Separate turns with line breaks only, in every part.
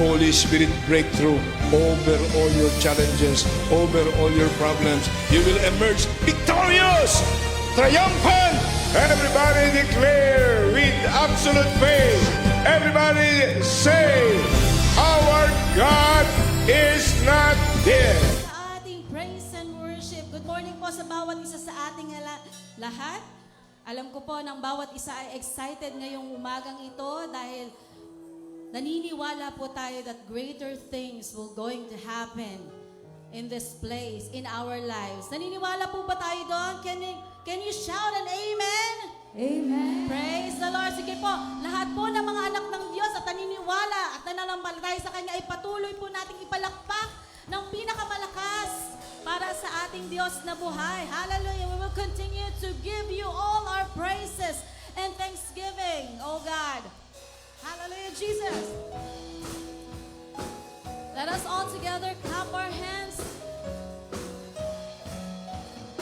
Holy Spirit breakthrough over all your challenges, over all your problems. You will emerge victorious, triumphant.
Everybody declare with absolute faith. Everybody say, our God is not dead.
Sa ating praise and worship, good morning po sa bawat isa sa ating lahat. Alam ko po ng bawat isa ay excited ngayong umagang ito dahil naniniwala po tayo that greater things will going to happen in this place, in our lives. Naniniwala po ba tayo doon? Can you shout an amen?
Amen.
Praise the Lord. Sige po, lahat po ng mga anak ng Diyos at naniniwala at nananampalataya sa Kanya ay patuloy po nating ipalakpak ng pinakamalakas para sa ating Diyos na buhay. Hallelujah. We will continue to give you all our praises and thanksgiving, oh God. Hallelujah, Jesus. Let us all together clap our hands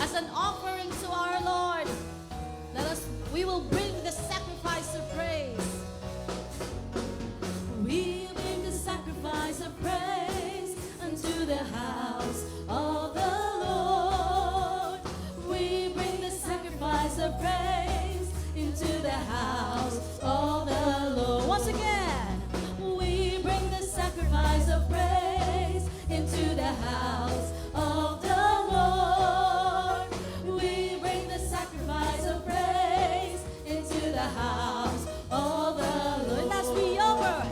as an offering to our Lord. We will bring the sacrifice of praise. We bring the sacrifice of praise unto the house of the Lord. We bring the sacrifice of praise into the house of the Lord. Once again, we bring the sacrifice of praise into the house of the Lord. We bring the sacrifice of praise into the house of the Lord. And as we offer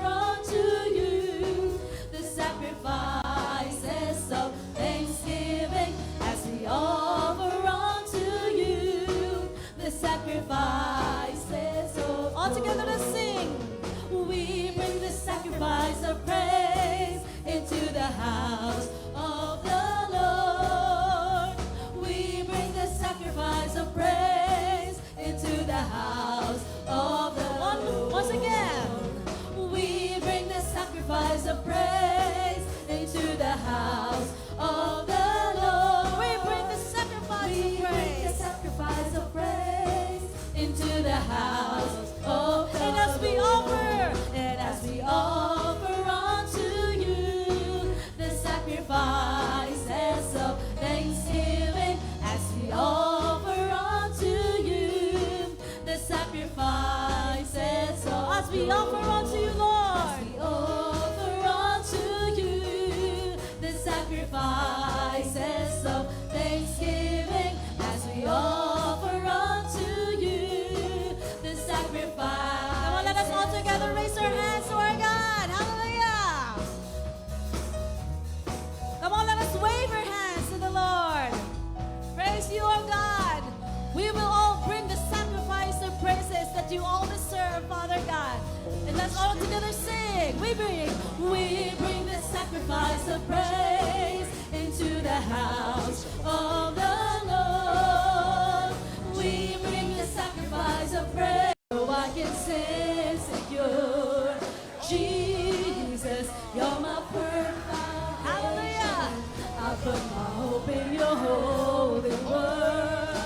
unto you the sacrifices of thanksgiving, as we offer unto you the sacrifices of... All together, let's sing. We bring the sacrifice of praise into the house of the Lord. We bring the sacrifice of praise into the house of the Lord. Once again, we bring the sacrifice of praise into the house of the Lord. We bring the sacrifice of praise into the house of the Lord. And as we offer unto you the sacrifices of thanksgiving, as we offer unto you the sacrifices of, as we offer unto you, Lord, we offer unto you the sacrifices of thanksgiving, as we offer unto you the sacrifice. Come on, let us all together raise our hands to our God. Hallelujah. Come on, let us wave our hands to the Lord. Praise you, O God. We will all bring the sacrifice of praises that you all deserve, Father God. And let's all together sing. We bring the sacrifice of praise into the house of the Lord. We bring the sacrifice of praise so I can stand secure. Jesus, you're my firm foundation. Hallelujah. I put my hope in your holy word.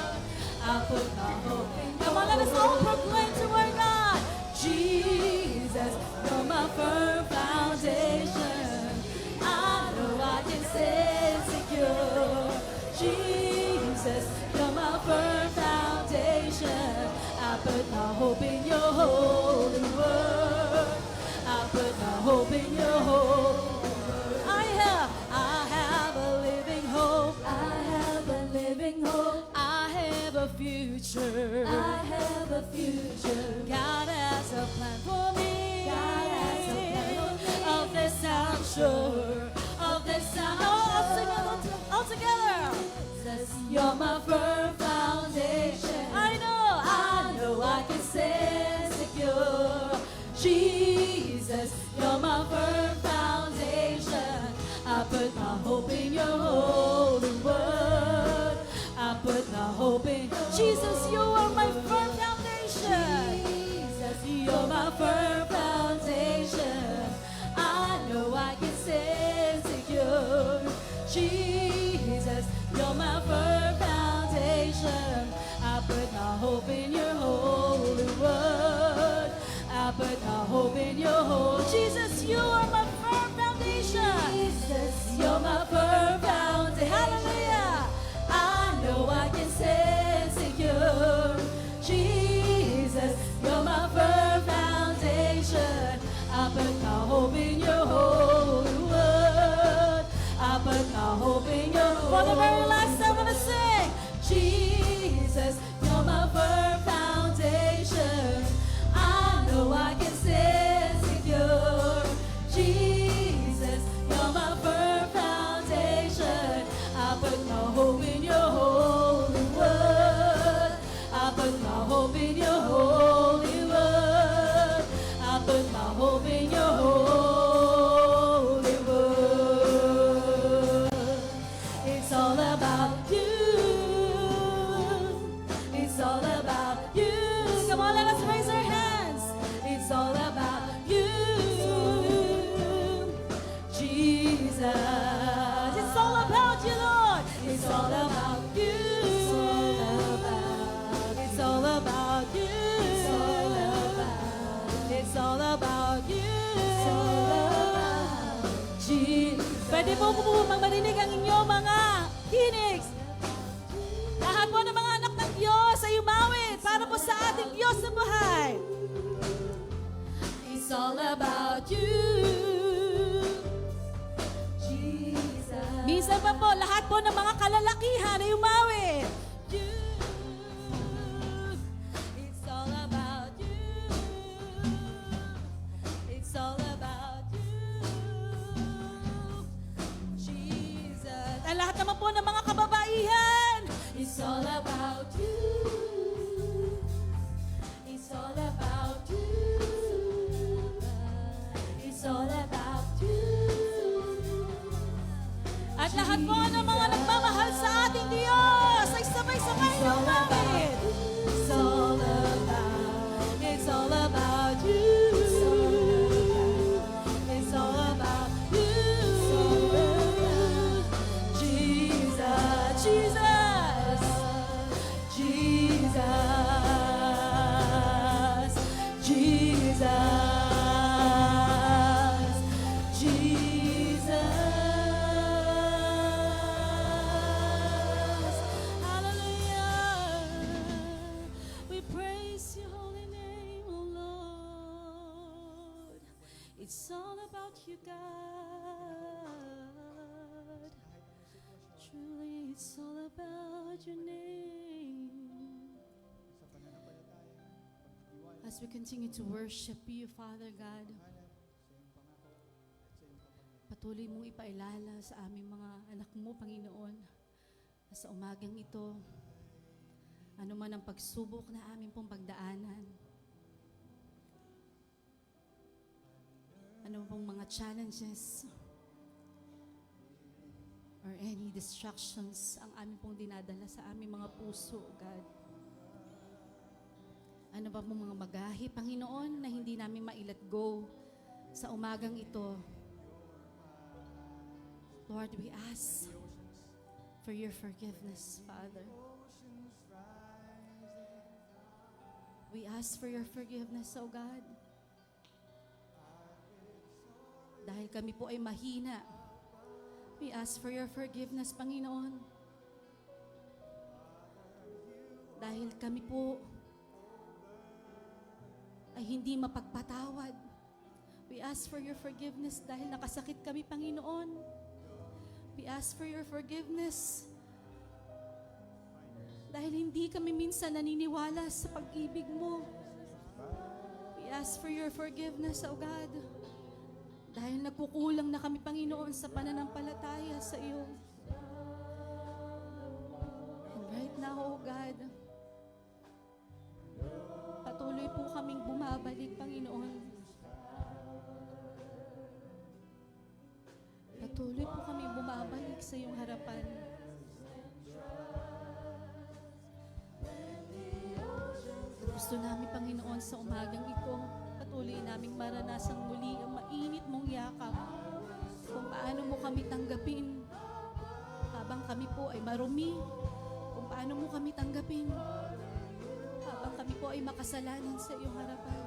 I put my hope in your Come on, let us all proclaim to our God. Jesus, you're my firm foundation. I know I can stand secure. Jesus, you're my firm foundation. I put my hope in your holy word. I put my hope in your holy word. I have a living hope. I have a living hope. I have a future. I have a future. God has a plan for me. God has a plan for me. Of this I'm sure. Of this I'm sure. All together. You're my firm foundation. I know I can stand secure. Jesus, you're my firm foundation. I put my hope in your holy word. I put my hope in Jesus, you are my firm foundation. Jesus, you're my firm foundation. I know I can stand secure. Jesus, you're my firm foundation. I put my hope in your holy word. I put my hope in your Jesus, you are my firm foundation. Jesus, you're my firm foundation. Hallelujah. I know I can stand secure. Jesus, you're my firm foundation. I put my hope in your holy word. I put my hope in your for the very last time I'm gonna sing. Jesus, you're my firm foundation. I know I can stand secure. Jesus, you're my firm foundation. I put my hope in your holy word. I put my hope in your holy word. I put my hope in your holy word. It's all about you. It's all about you. Come on, let us raise our hands. It's all about you, Jesus. It's all about you, Lord. It's all about you. It's all about you. It's all about you. Jesus. Pwede po marinig ang inyong mga tinig. Lahat po ng mga anak ng Diyos ay umawit para po sa ating Diyos na buhay. It's all about you, Jesus. Minsan pa po, lahat po ng mga kalalakihan ay umawit. You. It's all about you. It's all about you, Jesus. At lahat naman po ng mga kababaihan. It's all about you. It's all about you. It's all about you. At lahat po ng mga nagmamahal sa ating Diyos ay sabay-sabay na umawit. It's all about. It's all about you. It's all about you. Jesus, Jesus, Jesus, Jesus, Jesus. Hallelujah. We praise your holy name, O Lord. It's all about you, God. Truly, it's all about your name. As we continue to worship you, Father God, patuloy mong ipailala sa aming mga anak mo, Panginoon, na sa umagang ito, ano man ang pagsubok na aming pong pagdaanan, ano pong mga challenges, or any distractions ang aming pong dinadala sa aming mga puso, God. Ano ba pong mga magahi, Panginoon, na hindi namin ma-let go sa umagang ito. Lord, we ask for your forgiveness, Father. We ask for your forgiveness, O God. Dahil kami po ay mahina, we ask for your forgiveness, Panginoon. Dahil kami po ay hindi mapagpatawad. We ask for your forgiveness dahil nakasakit kami, Panginoon. We ask for your forgiveness dahil hindi kami minsan naniniwala sa pag-ibig mo. We ask for your forgiveness, O God, dahil nagkukulang na kami, Panginoon, sa pananampalataya sa iyo. And right now, O God, patuloy po kaming bumabalik, Panginoon. Patuloy po kaming bumabalik sa iyong harapan. Gusto namin, Panginoon, sa umagang ito, patuloy naming maranasang muli ang mainit mong yakap. Kung paano mo kami tanggapin habang kami po ay marumi. Kung paano mo kami tanggapin habang kami po ay makasalanan sa iyong harapan.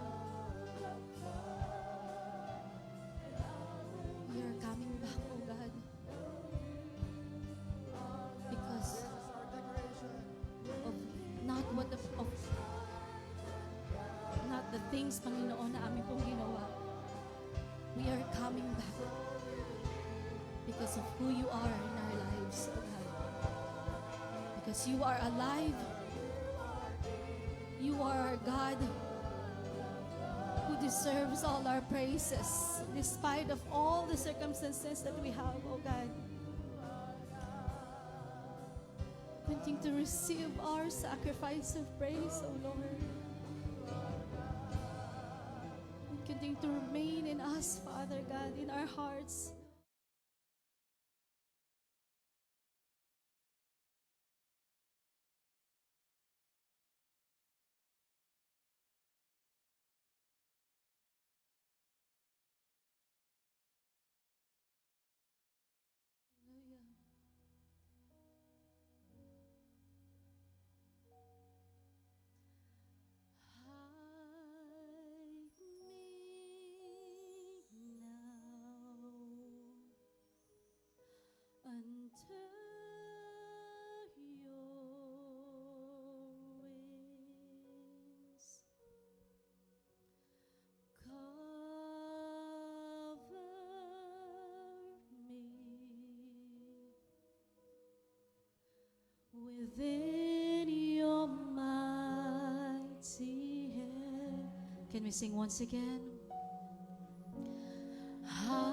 things, Panginoon, na amin pong ginawa. We are coming back because of who you are in our lives, O God. Because you are alive. You are our God who deserves all our praises despite of all the circumstances that we have, oh God. Continue to receive our sacrifice of praise, oh Lord. And continue to remain in us, Father God, in our hearts. Within your mighty hand. Can we sing once again? Hide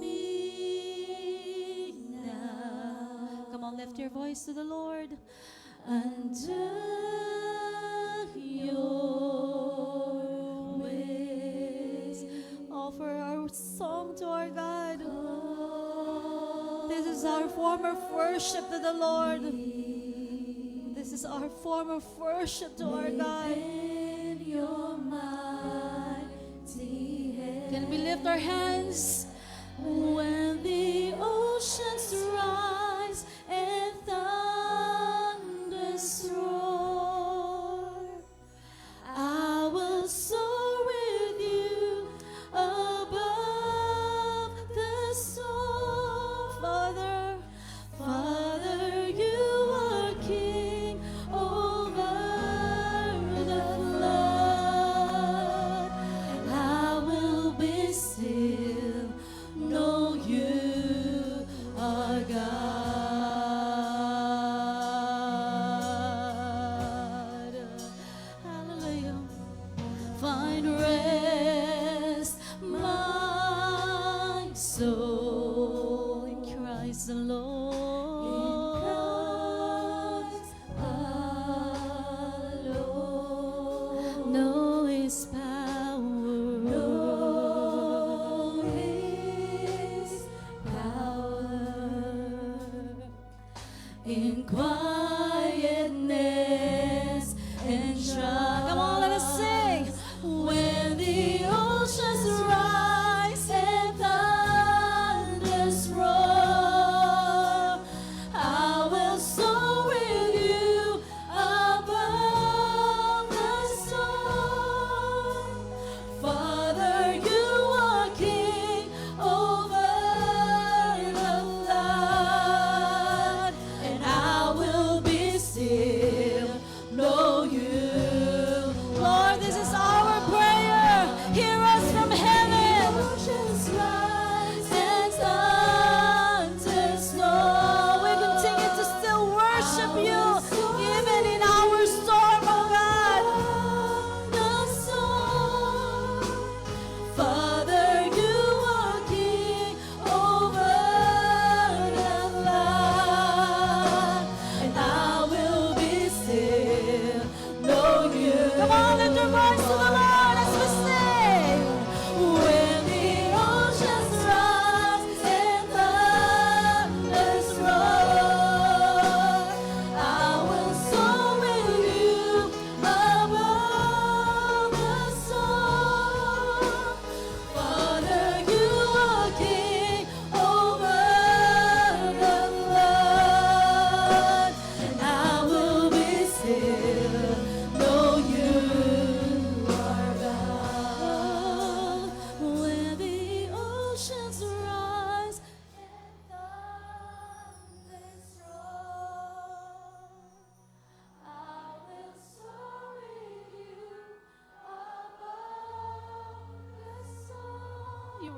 me now. Come on, lift your voice to the Lord. Under your wings. Offer our song to our God. This is our form of worship to the Lord. This is our form of worship to our God. Can we lift our hands? When the oceans rise and thunders roar, I will soar with you above the storm. Father, Father, you are King over the flood. I will be still, know you are God. Hallelujah. Find rest, my soul, in Christ alone. Know His power. Know His power. In quietness and trust. Come on, let us sing. When the oceans rise and thunders roar, I will soar with you above the storm. Father, you are King over the flood, and I will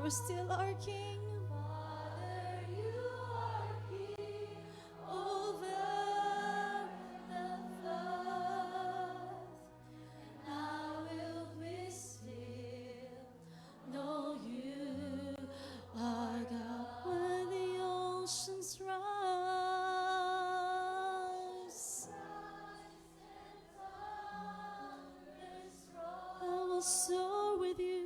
You're still our King. Father, you are King over the floods, and I will be still, know you are God. When the oceans rise, I will soar with you.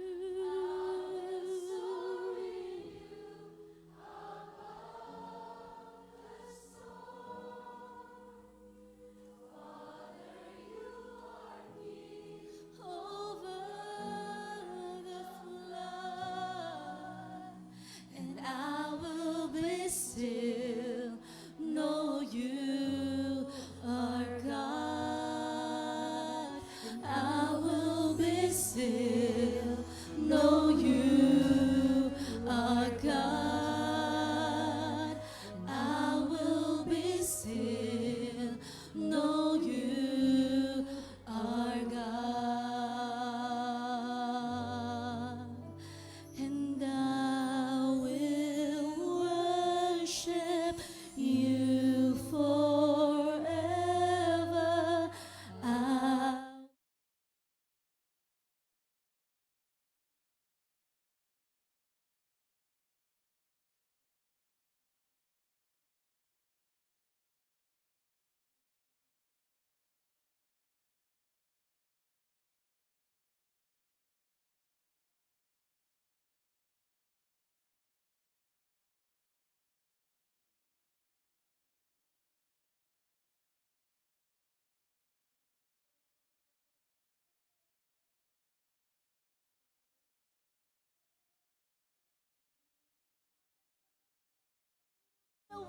Over the flood, and I will be still, know you are God. I will be still, know you are God. I will be still, know you are God. And I will worship you forever.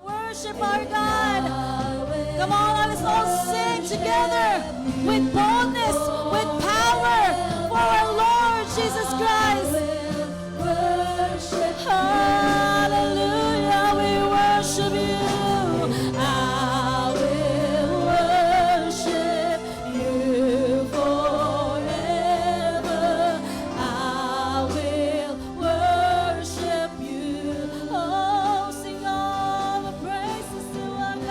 Worship our God. Come on, let us all sing together with boldness, with power for our Lord Jesus Christ. Hallelujah, we worship you. I will worship you forever. I will worship you. Oh, sing all the praises to our God.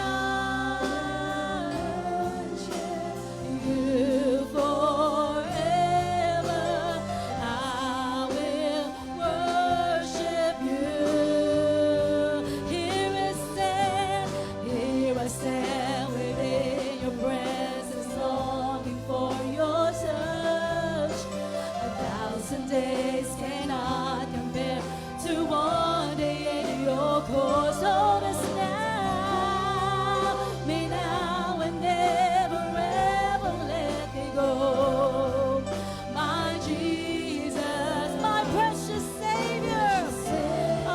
You forever. I will worship you. Here I stand within your presence, longing for your touch. 1,000 days cannot compare to one day in your course. Hold us now, me now and never, ever let me go. My Jesus, my precious Savior. Oh,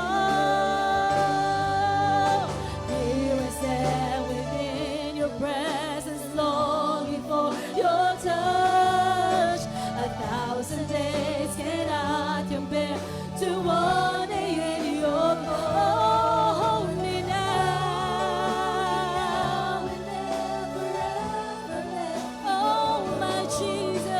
here I stand within your presence, longing for your touch. 1,000 days cannot compare to one day in your course. Hold me now and never, ever let. Oh, my Jesus,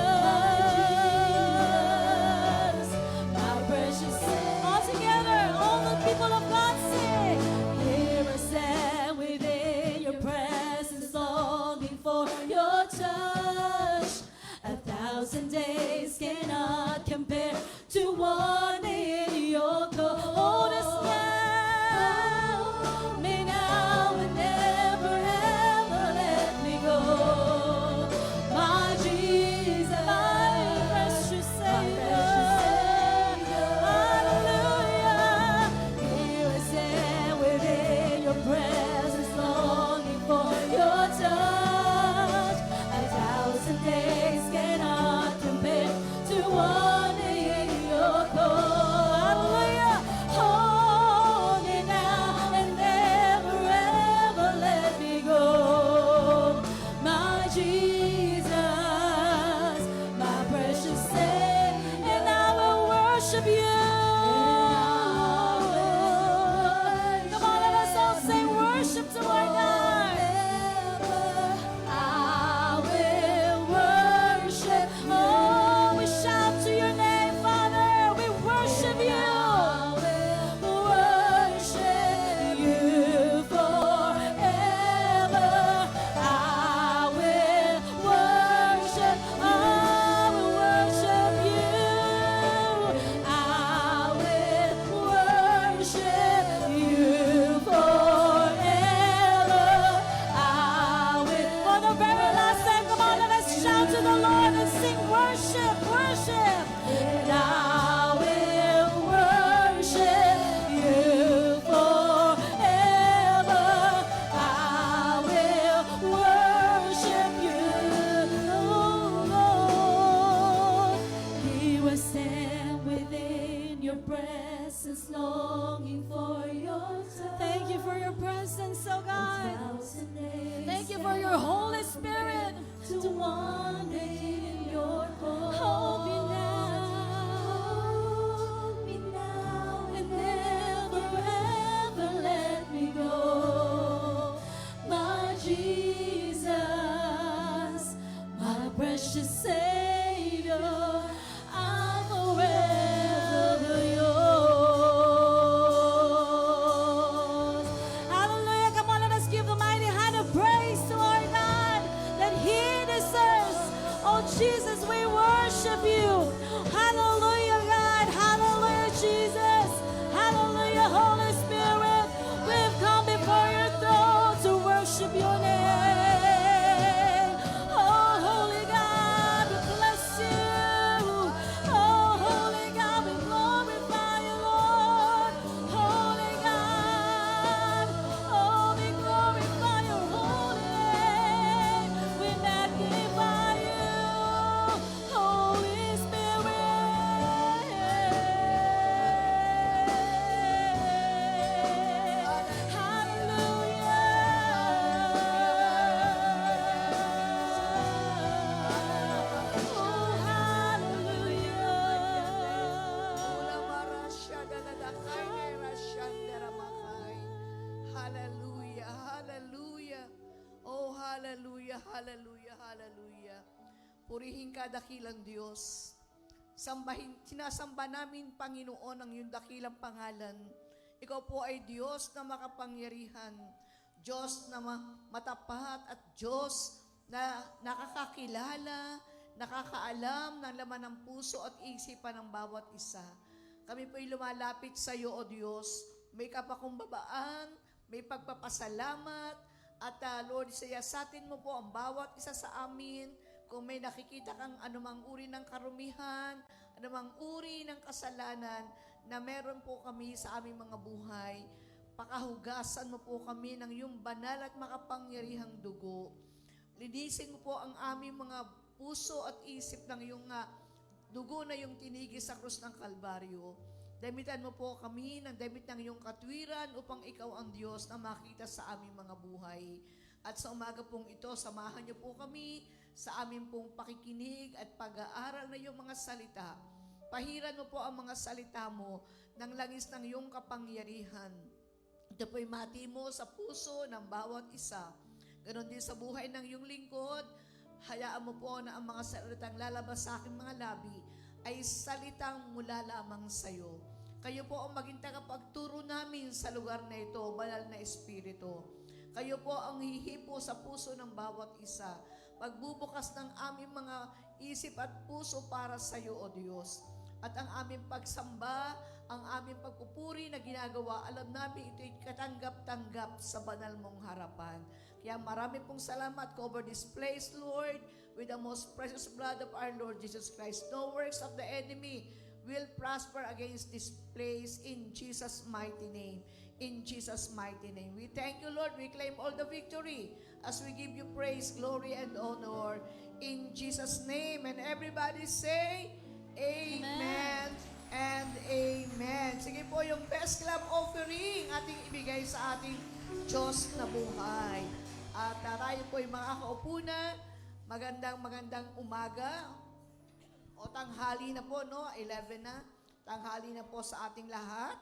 my precious Savior. All together, all the people of God sing. Here I stand within your presence, longing for your touch. 1,000 days cannot compare to one day in your course. Hold us now, me now and never, ever let me go. My Jesus, my precious Savior. Hallelujah. Here I stand within your presence, longing for your touch. 1,000 days cannot compare to one day in your course. Hallelujah. Hold me now and never, ever let me go. My Jesus, my precious Savior, and I will worship you. Come on, let us all say worship to our God. I will worship. Oh, we shout to your name, Father. We worship you. your presence, longing for your touch. Thank you for your presence, oh God. Thank you for your Holy Spirit to wander in your court. Hold me now, and never ever let me go. My Jesus, my precious Savior, I'm forever yours. Hallelujah. Come on, let us give the mighty hand of praise to our God that He deserves. Oh Jesus, we worship you. Hallelujah, God. Hallelujah, Jesus. Hallelujah, Holy Spirit. We've come before your throne to worship your name. Oh, Holy God, we bless you. Oh, Holy God, we glorify you, Lord. Holy God, oh, we glorify your holy name. We magnify you, Holy Spirit. Hallelujah. Oh, hallelujah.
Hallelujah, hallelujah. Oh, hallelujah, hallelujah, hallelujah. Purihin ka, dakilang Diyos. Sinasamba namin, Panginoon, ang iyong dakilang pangalan. Ikaw po ay Diyos na makapangyarihan, Diyos na matapat, at Diyos na nakakakilala, nakakaalam ng laman ng puso at isipan ng bawat isa. Kami po'y lumalapit sa iyo, O Diyos. May kapakumbabaan, may pagpapasalamat, at Lord, siyasatin mo po ang bawat isa sa amin. Kung may nakikita kang anumang uri ng karumihan, anumang uri ng kasalanan na meron po kami sa aming mga buhay, pakahugasan mo po kami ng iyong banal at makapangyarihang dugo. Linisin mo po ang aming mga puso at isip ng iyong dugo na iyong tinigis sa krus ng Kalbaryo. Damitan mo po kami ng damit ng iyong katwiran upang ikaw ang Diyos na makita sa aming mga buhay. At sa umaga pong ito, samahan niyo po kami sa aming pong pakikinig at pag-aaral na iyong mga salita. Pahiran mo po ang mga salita mo ng langis ng iyong kapangyarihan. Ito po'y mati mo sa puso ng bawat isa. Ganon din sa buhay ng iyong lingkod. Hayaan mo po na ang mga salitang lalabas sa aking mga labi ay salitang mula lamang sa iyo. Kayo po ang maging tagapagturo namin sa lugar na ito, banal na Espiritu. Kayo po ang hihipo sa puso ng bawat isa. Pagbubukas ng aming mga isip at puso para sa iyo, O Diyos. At ang aming pagsamba, ang aming pagpupuri na ginagawa, alam namin ito'y katanggap-tanggap sa banal mong harapan. Kaya marami pong salamat. Cover this place, Lord, with the most precious blood of our Lord Jesus Christ. No works of the enemy will prosper against this place in Jesus' mighty name. In Jesus' mighty name. We thank you, Lord. We claim all the victory as we give you praise, glory, and honor in Jesus' name. And everybody say, Amen and Amen. Sige po, yung best club offering ating ibigay sa ating Diyos na buhay. At tayo po yung makakaupo na. Magandang umaga. O tanghali na po, no? 11 na. Tanghali na po sa ating lahat.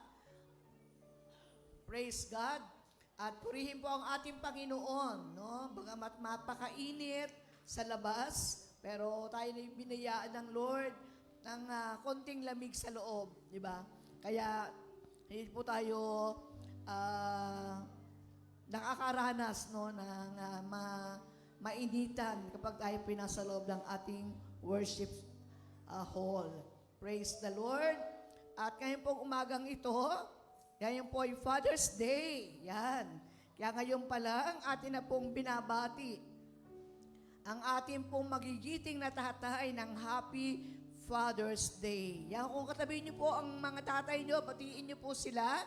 Praise God. At purihin po ang ating Panginoon, no? Bagamat mapakainit sa labas, pero tayo na binayaan ng Lord ng konting lamig sa loob, di ba? Kaya hindi po tayo nakakaranas, no, ng mainitan kapag tayo pinasa loob ng ating worship hall. Praise the Lord. At ngayon pong umagang ito, yan po ay Father's Day. Yan. Kaya ngayon pa lang, atin na pong binabati ang ating pong magigiting na tatay ng Happy Father's Day. Yan, kung katabi niyo po ang mga tatay niyo, batiin niyo po sila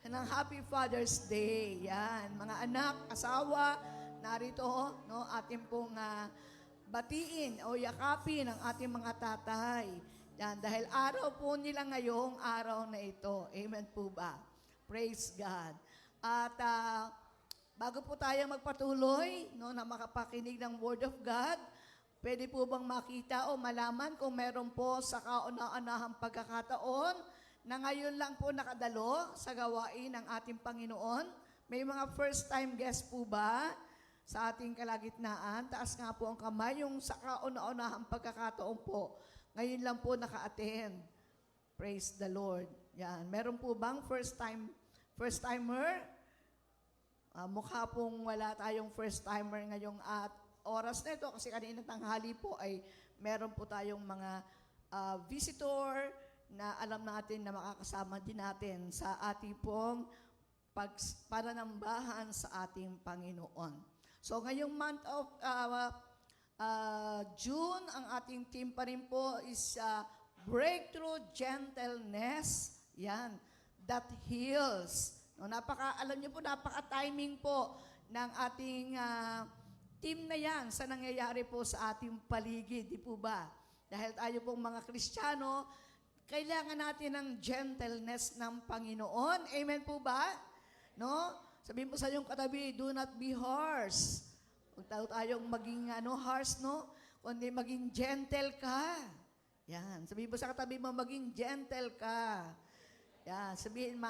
ng Happy Father's Day. Yan, mga anak, asawa, narito, no, ating pong batiin o yakapin ang ating mga tatay. Yan, dahil araw po nila ngayong araw na ito. Amen po ba? Praise God. At bago po tayo magpatuloy no, na makapakinig ng Word of God, pwede po bang makita o malaman kung meron po sa kauna-unahang pagkakataon na ngayon lang po nakadalo sa gawain ng ating Panginoon? May mga first-time guest po ba sa ating kalagitnaan? Taas nga po ang kamay yung sa kauna-unahang pagkakataon po. Ngayon lang po naka-attend. Praise the Lord. Yan. Meron po bang first-timer? Mukha pong wala tayong first-timer ngayong oras na ito kasi kanina tanghali po ay meron po tayong mga visitor na alam natin na makakasama din natin sa ating pong pananambahan sa ating Panginoon. So ngayong month of June, ang ating team pa rin po is Breakthrough Gentleness. Yan, that heals. No, alam niyo po, napaka-timing po ng ating team na yan sa nangyayari po sa ating paligid, di po ba? Dahil tayo pong mga Kristiyano, kailangan natin ng gentleness ng Panginoon. Amen po ba? No? Sabihin po sa iyong katabi, do not be harsh. Huwag tayong maging harsh, no? Kundi maging gentle ka. Yan. Sabihin mo sa katabi mo, maging gentle ka. Yan. Sabihin,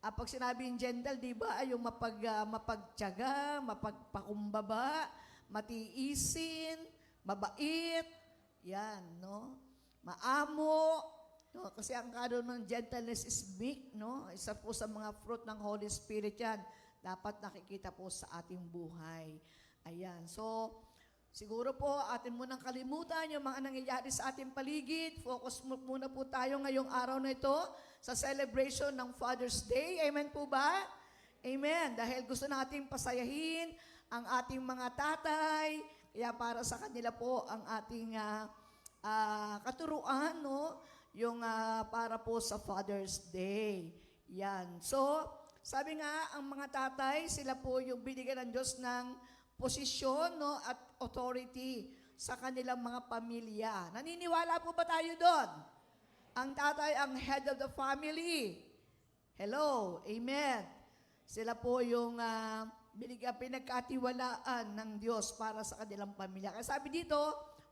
pag sinabing gentle, di ba, ay yung mapagtiyaga, mapagpakumbaba, matiisin, mabait, yan, no? Maamo, no? Kasi ang karon ng gentleness is meek, no? Isa po sa mga fruit ng Holy Spirit yan. Dapat nakikita po sa ating buhay. Ayan. So, siguro po, atin munang kalimutan yung mga nangyayari sa ating paligid. Focus muna po tayo ngayong araw na ito sa celebration ng Father's Day. Amen po ba? Amen. Dahil gusto nating pasayahin ang ating mga tatay. Kaya para sa kanila po ang ating katuruan, no? Yung para po sa Father's Day. Yan. So, sabi nga, ang mga tatay, sila po yung binigyan ng Diyos ng posisyon, no, at authority sa kanilang mga pamilya. Naniniwala po ba tayo doon? Ang tatay ang head of the family. Hello, amen. Sila po yung pinagkatiwalaan ng Diyos para sa kanilang pamilya. Kaya sabi dito,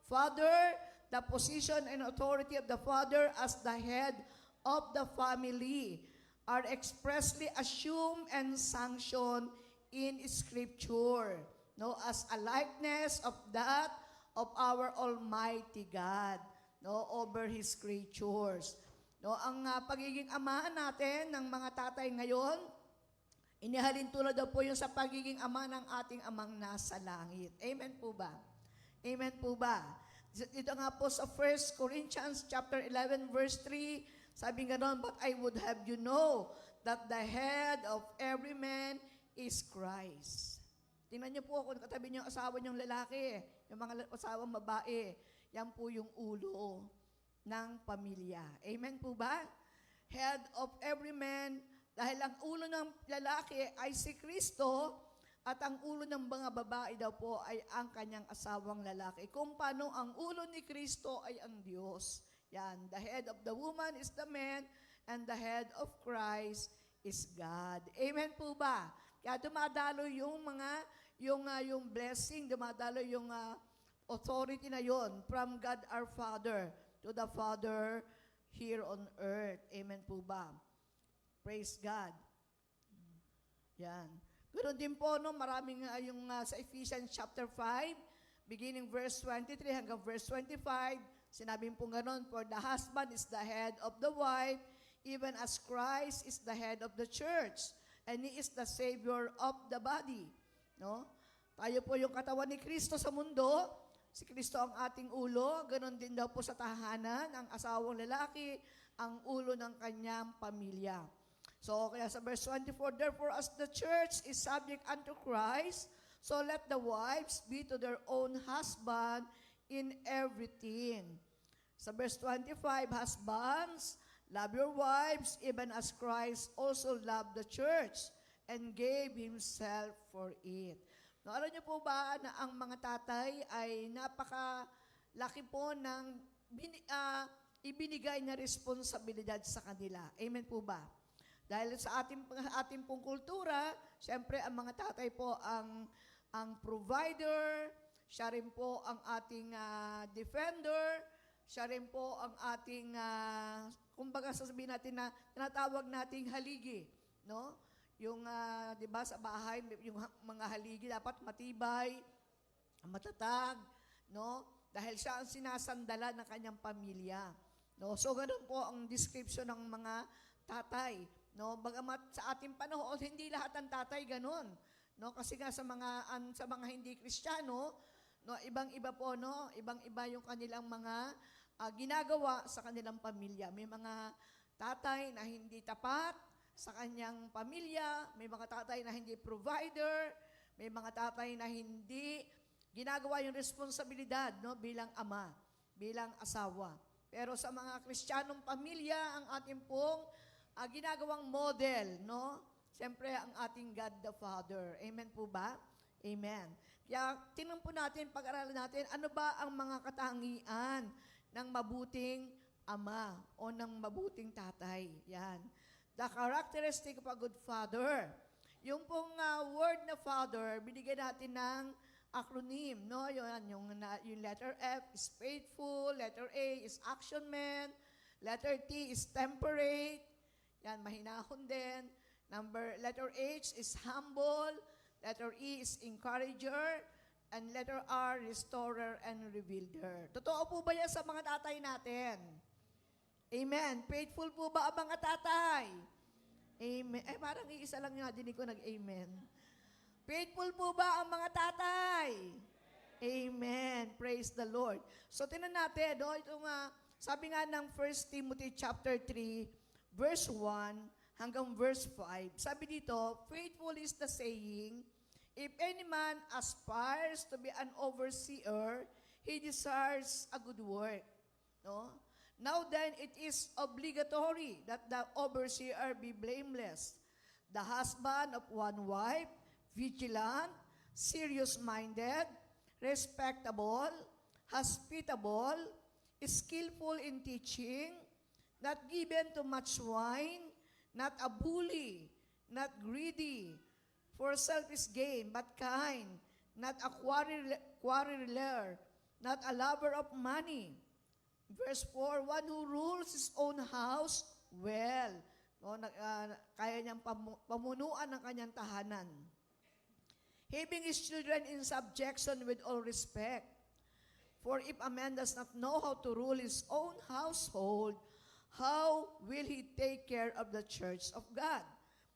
Father, the position and authority of the father as the head of the family are expressly assumed and sanctioned in Scripture, no, as a likeness of that of our Almighty God, no, over His creatures. No, ang pagiging ama natin ng mga tatay ngayon, inihalin tulad daw po yung sa pagiging ama ng ating amang nasa langit. Amen po ba? Amen po ba? Dito nga po sa 1 Corinthians chapter 11 verse 3, sabi nga doon, but I would have you know that the head of every man is Christ. Tingnan niyo po kung katabi niyo ang asawa niyong lalaki, yung mga asawang babae, yan po yung ulo ng pamilya. Amen po ba? Head of every man, dahil ang ulo ng lalaki ay si Kristo, at ang ulo ng mga babae daw po ay ang kanyang asawang lalaki. Kung paano ang ulo ni Kristo ay ang Diyos. Yan, the head of the woman is the man, and the head of Christ is God. Amen po ba? Kaya dumadalo yung yung blessing, dumadalo yung authority na yon from God our Father to the Father here on earth. Amen po ba? Praise God. Yan. Ganoon din po, no, maraming yung sa Ephesians chapter 5, beginning verse 23 hanggang verse 25, sinabi po ganoon, for the husband is the head of the wife, even as Christ is the head of the church, and He is the Savior of the body. No? Tayo po yung katawan ni Kristo sa mundo, si Kristo ang ating ulo, ganoon din daw po sa tahanan, ang asawang lalaki, ang ulo ng kanyang pamilya. So, kaya sa verse 24, therefore, as the church is subject unto Christ, so let the wives be to their own husband in everything. Sa verse 25, husbands, love your wives, even as Christ also loved the church and gave Himself for it. No, alam niyo po ba na ang mga tatay ay napakalaki po ng ibinigay na responsibilidad sa kanila. Amen po ba? Dahil sa ating pong kultura, siyempre ang mga tatay po ang provider, siya rin po ang ating defender, siya rin po ang ating, kumbaga sasabihin natin na tinatawag nating haligi, no? Yung, di ba, sa bahay, yung mga haligi dapat matibay, matatag, no? Dahil siya ang sinasandala ng kanyang pamilya. No? So, ganun po ang description ng mga tatay. No? Bagamat sa ating panahon, hindi lahat ng tatay ganun. No? Kasi nga sa mga hindi Kristiyano, no, ibang-iba po, no? Ibang-iba yung kanilang mga ginagawa sa kanilang pamilya. May mga tatay na hindi tapat sa kanyang pamilya, may mga tatay na hindi provider, may mga tatay na hindi ginagawa yung responsibilidad, no, bilang ama, bilang asawa. Pero sa mga Kristiyanong pamilya, ang ating pong ginagawang model, no? Siyempre, ang ating God the Father. Amen po ba? Amen. Kaya, tingnan po natin, pag-aralan natin, ano ba ang mga katangian ng mabuting ama o ng mabuting tatay? Yan. The characteristic of a good father. Yung pong word na father, binigyan natin ng acronym, no? Yung letter F is faithful, letter A is action man, letter T is temperate, yan, mahinahon din. Letter H is humble, letter E is encourager, and letter R, restorer and rebuilder. Totoo po ba yan sa mga tatay natin? Amen. Faithful po ba ang mga tatay? Amen. Parang iisa lang nga, dinig ko nag-amen. Faithful po ba ang mga tatay? Amen. Praise the Lord. So, tinan natin, no? Itong, sabi nga ng 1 Timothy chapter 3, verse 1 hanggang verse 5. Sabi dito, faithful is the saying, if any man aspires to be an overseer, he desires a good work. No? Now then, it is obligatory that the overseer be blameless, the husband of one wife, vigilant, serious-minded, respectable, hospitable, skillful in teaching, not given to much wine, not a bully, not greedy, for selfish gain, but kind, not a quarreler, not a lover of money. Verse 4, one who rules his own house well. No, kaya niyang pamunuan ng kanyang tahanan. Having his children in subjection with all respect. For if a man does not know how to rule his own household, how will he take care of the church of God?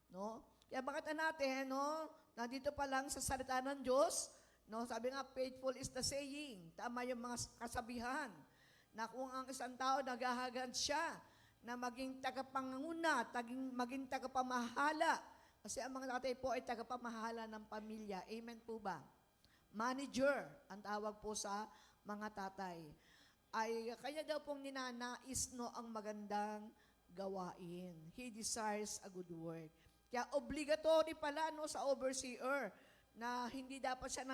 No? Kaya bakit natin, no? Nandito pa lang sa salita ng Diyos, no? Sabi nga, faithful is the saying. Tama yung mga kasabihan. Na kung ang isang tao naghahagad siya na maging tagapanguna, maging tagapamahala. Kasi ang mga tatay po ay tagapamahala ng pamilya. Amen po ba? Manager, ang tawag po sa mga tatay. Ay kaya daw pong ninanais, no, ang magandang gawain. He desires a good work. Kaya obligatory pala, no, sa overseer na hindi dapat siya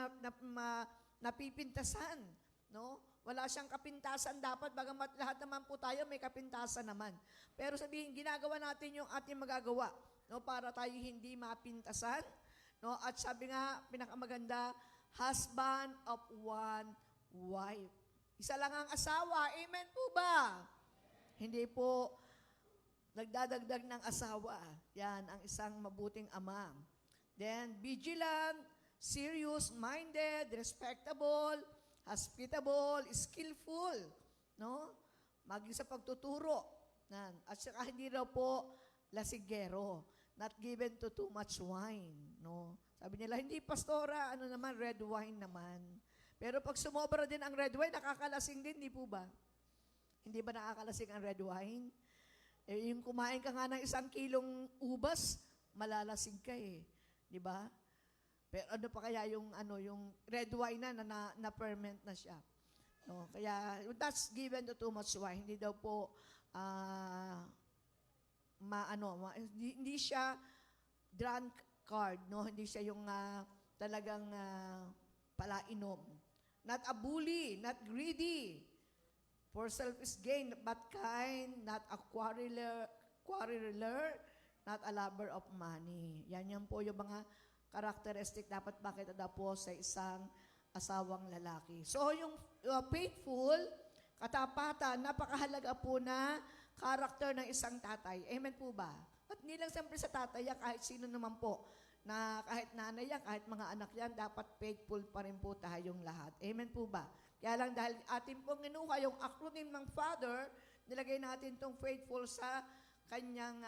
napipintasan. No? Wala siyang kapintasan dapat, bagamat lahat naman po tayo may kapintasan naman. Pero sabihin, ginagawa natin yung ating magagawa, no, para tayo hindi mapintasan. No? At sabi nga, pinakamaganda, husband of one wife. Isa lang ang asawa. Amen po ba? Hindi po nagdadagdag ng asawa. Yan ang isang mabuting ama. Then, vigilant, serious-minded, respectable, hospitable, skillful. No? Maging sa pagtuturo. At saka hindi raw po lasigero. Not given to too much wine. No? Sabi nila, hindi pastora, ano naman, red wine naman. Pero pag sumobra din ang red wine, nakakalasing din, di po ba? Hindi ba nakakalasing ang red wine? Eh, yung kumain ka nga ng 1 kilong ubas, malalasing ka eh. Di ba? Pero ano pa kaya yung red wine na ferment na siya. No, kaya that's given to too much wine. Hindi daw po hindi siya drunkard, no? Hindi siya yung talagang palainom. Not a bully, not greedy. For self is gain, but kind, not a quarreler, not a lover of money. Yan po yung mga characteristic dapat makita daw po sa isang asawang lalaki. So yung faithful, katapatan, napakahalaga po na character ng isang tatay. Amen po ba? At hindi lang siyempre sa tatay, kahit sino naman po, na kahit nanay yan, kahit mga anak yan, dapat faithful pa rin po tayong lahat. Amen po ba? Kaya lang dahil atin pong kinuha yung acronym ng Father, nilagay natin tong faithful sa kanyang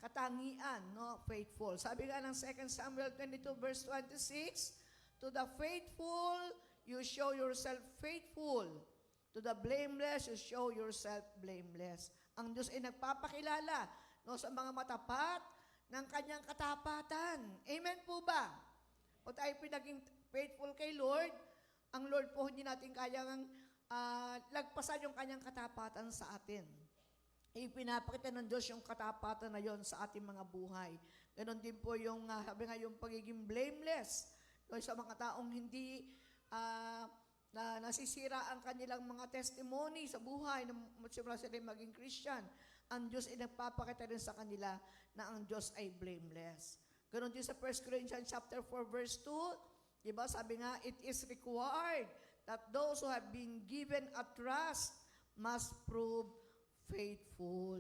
katangian, no? Faithful. Sabi nga ng 2 Samuel 22 verse 26, to the faithful, you show yourself faithful. To the blameless, you show yourself blameless. Ang Diyos ay nagpapakilala, no, sa mga matapat ng kanyang katapatan. Amen po ba? O tayo pinaging faithful kay Lord, ang Lord po hindi natin kayang lagpasan yung kanyang katapatan sa atin. Ipinapakita ng Diyos yung katapatan na yon sa ating mga buhay. Ganon din po yung, sabi nga, yung pagiging blameless. No, sa mga taong hindi na nasisira ang kanilang mga testimony sa buhay, na simula sila maging Christian, ang Diyos ay nagpapakita rin sa kanila na ang Diyos ay blameless. Ganon din sa 1 Corinthians chapter 4 verse 2, diba, sabi nga, it is required that those who have been given a trust must prove faithful.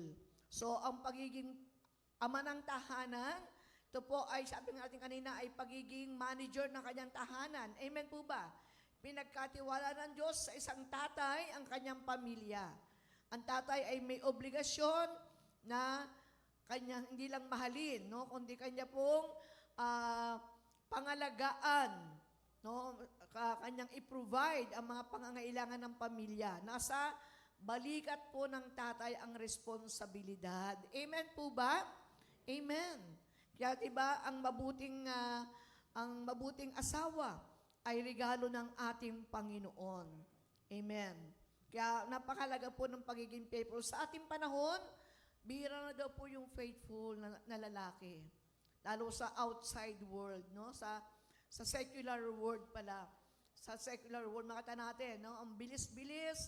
So, ang pagiging ama ng tahanan, ito po ay, sabi natin kanina, ay pagiging manager ng kanyang tahanan. Amen po ba? Pinagkatiwala ng Diyos sa isang tatay ang kanyang pamilya. Ang tatay ay may obligasyon na kanyang hindi lang mahalin, no, kundi kanya pong pangalagaan, no, kanyang i-provide ang mga pangangailangan ng pamilya. Nasa balikat po ng tatay ang responsibilidad. Amen po ba? Amen. Kaya diba, ang mabuting asawa ay regalo ng ating Panginoon. Amen. Kaya napakalaga po ng pagiging faithful. Sa ating panahon, bihira na daw po yung faithful na lalaki. Lalo sa outside world, no? Sa secular world pala. Sa secular world, makita natin, no? Ang bilis-bilis,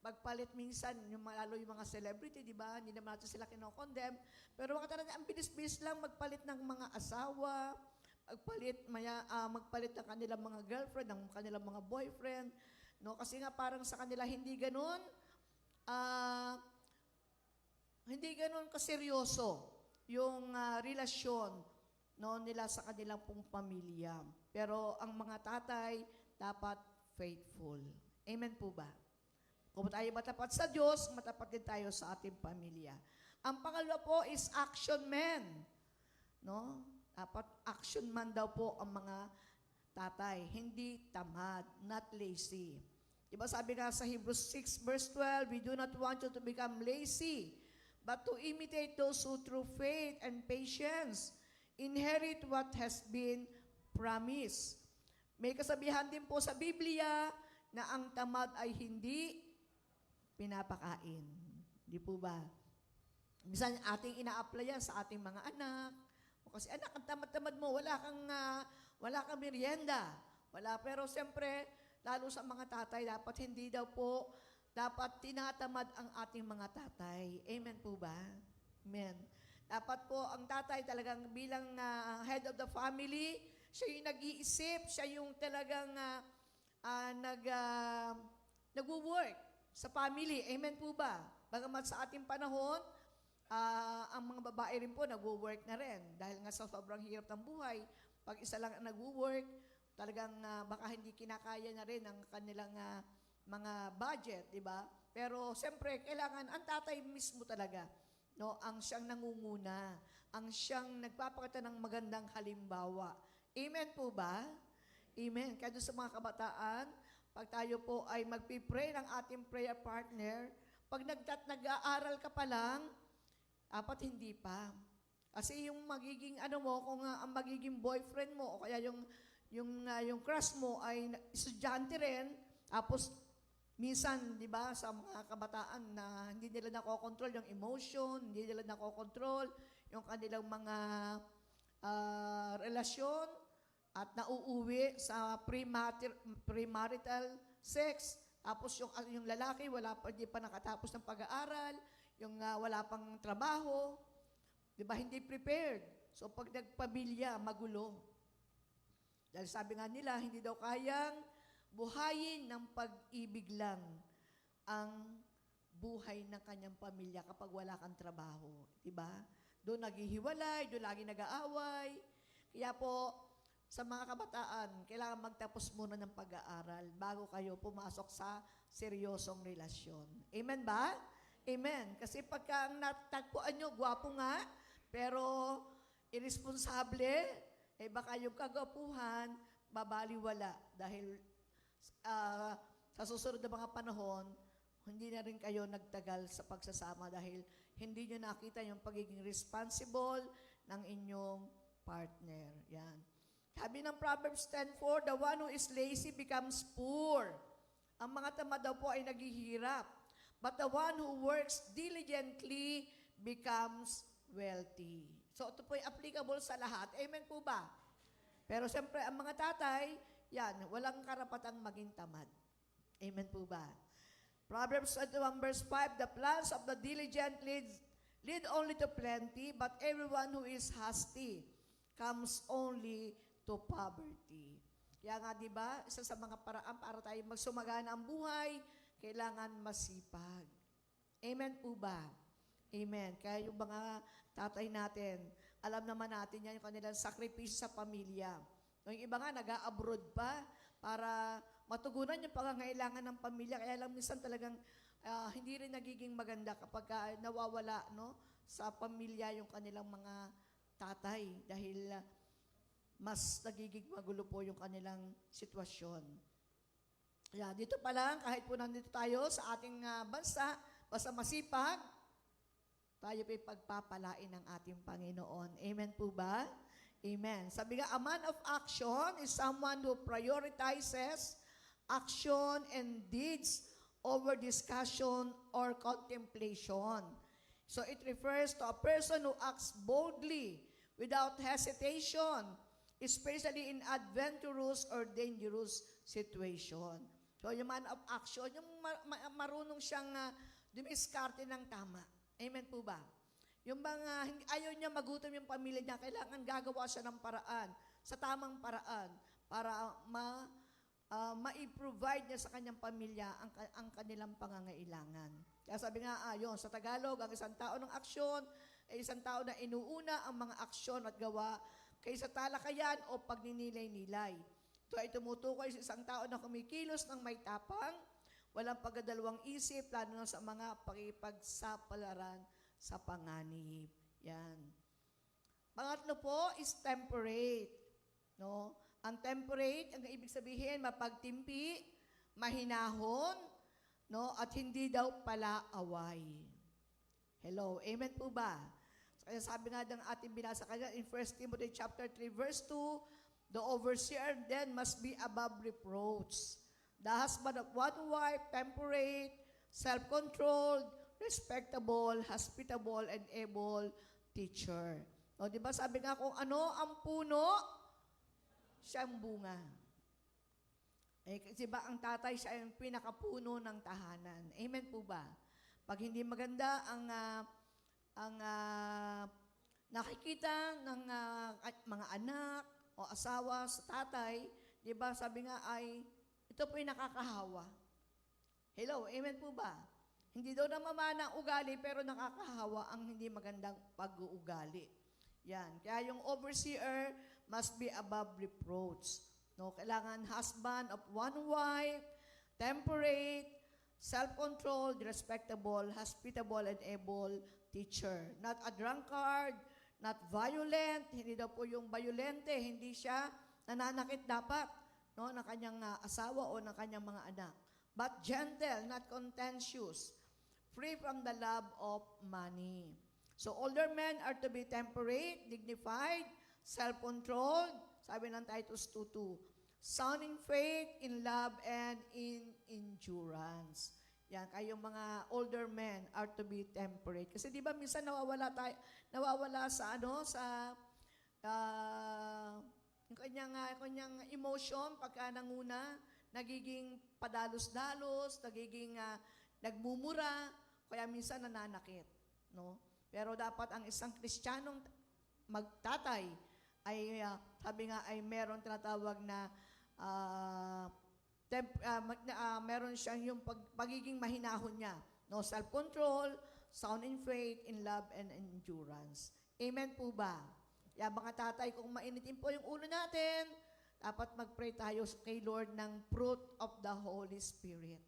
magpalit minsan, lalo yung mga celebrity, di ba? Hindi naman natin sila kinokondemn. Pero makita natin, ang bilis-bilis lang magpalit ng mga asawa, magpalit ng kanilang mga girlfriend, ng kanilang mga boyfriend, no? Kasi nga parang sa kanila hindi ganun kaseryoso yung relasyon, no, nila sa kanilang pong pamilya. Pero ang mga tatay dapat faithful. Amen po ba? Kung tayo matapat sa Diyos, matapat din tayo sa ating pamilya. Ang pangalawa po is action man. No? Dapat action man daw po ang mga tatay. Hindi tamad, not lazy. Diba sabi nga sa Hebrews 6 verse 12, we do not want you to become lazy, but to imitate those who through faith and patience inherit what has been promised. May kasabihan din po sa Biblia na ang tamad ay hindi pinapakain. Di po ba? Minsan ating ina-apply yan sa ating mga anak. O kasi anak, ang tamad-tamad mo, wala kang merienda. Wala. Pero siyempre, lalo sa mga tatay, dapat hindi daw po, dapat tinatamad ang ating mga tatay. Amen po ba? Amen. Dapat po ang tatay talagang bilang head of the family, siya yung nag-iisip, siya yung talagang nag-work sa family. Amen po ba? Bagamat sa ating panahon, ang mga babae rin po nag-work na rin. Dahil nga sa sobrang hirap ng buhay, pag isa lang nag-work, talagang baka hindi kinakaya na rin ang kanilang mga budget, di ba? Pero siyempre, kailangan ang tatay mismo talaga, no, ang siyang nangunguna, ang siyang nagpapakita ng magandang halimbawa. Amen po ba? Amen. Kaya doon sa mga kabataan, pag tayo po ay magpipray ng ating prayer partner, pag nag-aaral ka pa lang, dapat hindi pa. Kasi yung magiging kung ang magiging boyfriend mo o kaya yung crush mo ay estudyante rin, tapos minsan, di ba, sa mga kabataan na hindi nila nakokontrol yung emotion, hindi nila nakokontrol yung kanilang mga relasyon at nauuwi sa premarital sex, Tapos yung lalaki, hindi pa nakatapos ng pag-aaral, yung wala pang trabaho, di ba, hindi prepared. So pag nagpamilya, magulo. Dahil sabi nga nila, hindi daw kayang buhayin ng pag-ibig lang ang buhay ng kanyang pamilya kapag wala kang trabaho. Diba? Doon naghihiwalay, doon lagi nag-aaway. Kaya po, sa mga kabataan, kailangan magtapos muna ng pag-aaral bago kayo pumasok sa seryosong relasyon. Amen ba? Amen. Kasi pagka ang natagpuan nyo, gwapo nga, pero irresponsable, baka yung kagwapuhan, babaliwala. Dahil sa susunod na mga panahon, hindi na rin kayo nagtagal sa pagsasama dahil hindi nyo nakita yung pagiging responsible ng inyong partner. Yan. Sabi ng Proverbs 10:4, the one who is lazy becomes poor. Ang mga tamad daw po ay naghihirap. But the one who works diligently becomes wealthy. So ito po ay applicable sa lahat. Amen po ba? Pero siyempre, ang mga tatay, yan, walang karapatang maging tamad. Amen po ba? Proverbs 21 verse 5, the plans of the diligent lead only to plenty, but everyone who is hasty comes only to poverty. Kaya nga, di ba, isa sa mga paraan para tayo magsumagana ang buhay, kailangan masipag. Amen po ba? Amen. Kaya yung mga tatay natin, alam naman natin yan, yung kanilang sakripisyo sa pamilya. Yung iba nga, nag-a-abroad pa para matugunan yung pangangailangan ng pamilya. Kaya lang minsan talagang hindi rin nagiging maganda kapag nawawala, no, sa pamilya yung kanilang mga tatay dahil mas nagiging magulo po yung kanilang sitwasyon. Kaya dito pa lang, kahit po nandito tayo sa ating bansa, basta masipag, tayo po'y pagpapalain ng ating Panginoon. Amen po ba? Amen. Sabi nga, a man of action is someone who prioritizes action and deeds over discussion or contemplation. So it refers to a person who acts boldly without hesitation, especially in adventurous or dangerous situation. So yung man of action, yung marunong siyang dumiskarte ng tama. Amen po ba? Yung mga ayaw niya magutom yung pamilya niya, kailangan gagawa siya ng paraan, sa tamang paraan, para ma-provide niya sa kanyang pamilya ang kanilang pangangailangan. Kaya sabi nga, yun, sa Tagalog, ang isang tao ng aksyon ay isang tao na inuuna ang mga aksyon at gawa kaysa talakayan o pagninilay-nilay. Ito ay tumutukoy sa isang tao na kumikilos ng may tapang, walang pagdadalawang isip, lalo na sa mga pakipagsapalaran sa panganib. Yan. Pangatlo po is temperate. No? Ang temperate, ang ibig sabihin, mapagtimpi, mahinahon, no? At hindi daw pala away. Hello, amen po ba? Kaya sabi nga ng ating binasa kanya in 1 Timothy chapter 3 verse 2, the overseer then must be above reproach. The husband of one wife, temperate, self-controlled, respectable, hospitable, and able teacher. O, di ba sabi nga kung ano ang puno, siyang bunga. Kasi ba ang tatay siya ang pinakapuno ng tahanan. Amen po ba? Pag hindi maganda ang nakikita ng mga anak o asawa sa tatay, di ba sabi nga ay ito po yung nakakahawa. Hello, amen po ba? Hindi daw namamana ang ugali, pero nakakahawa ang hindi magandang pag-uugali. Yan. Kaya yung overseer must be above reproach. No? Kailangan husband of one wife, temperate, self-controlled, respectable, hospitable, and able teacher. Not a drunkard, not violent. Hindi daw po yung violente. Hindi siya nananakit dapat, no, ng kanyang asawa o ng kanyang mga anak. But gentle, not contentious, free from the love of money. So older men are to be temperate, dignified, self-controlled, sabi ng Titus 2:2, sound in faith, in love, and in endurance. Yan, kayong mga older men are to be temperate. Kasi di ba minsan nawawala sa yung kanyang emotion pagka nanguna, nagiging padalos-dalos, nagiging nagmumura, kaya minsan nananakit. No? Pero dapat ang isang Kristiyanong magtatay ay, sabi nga, ay meron tinatawag na meron siyang yung pagiging mahinahon niya. No? Self-control, sound in faith, in love, and endurance. Amen po ba? Kaya mga tatay, kung mainitin po yung ulo natin, dapat mag-pray tayo kay Lord ng fruit of the Holy Spirit.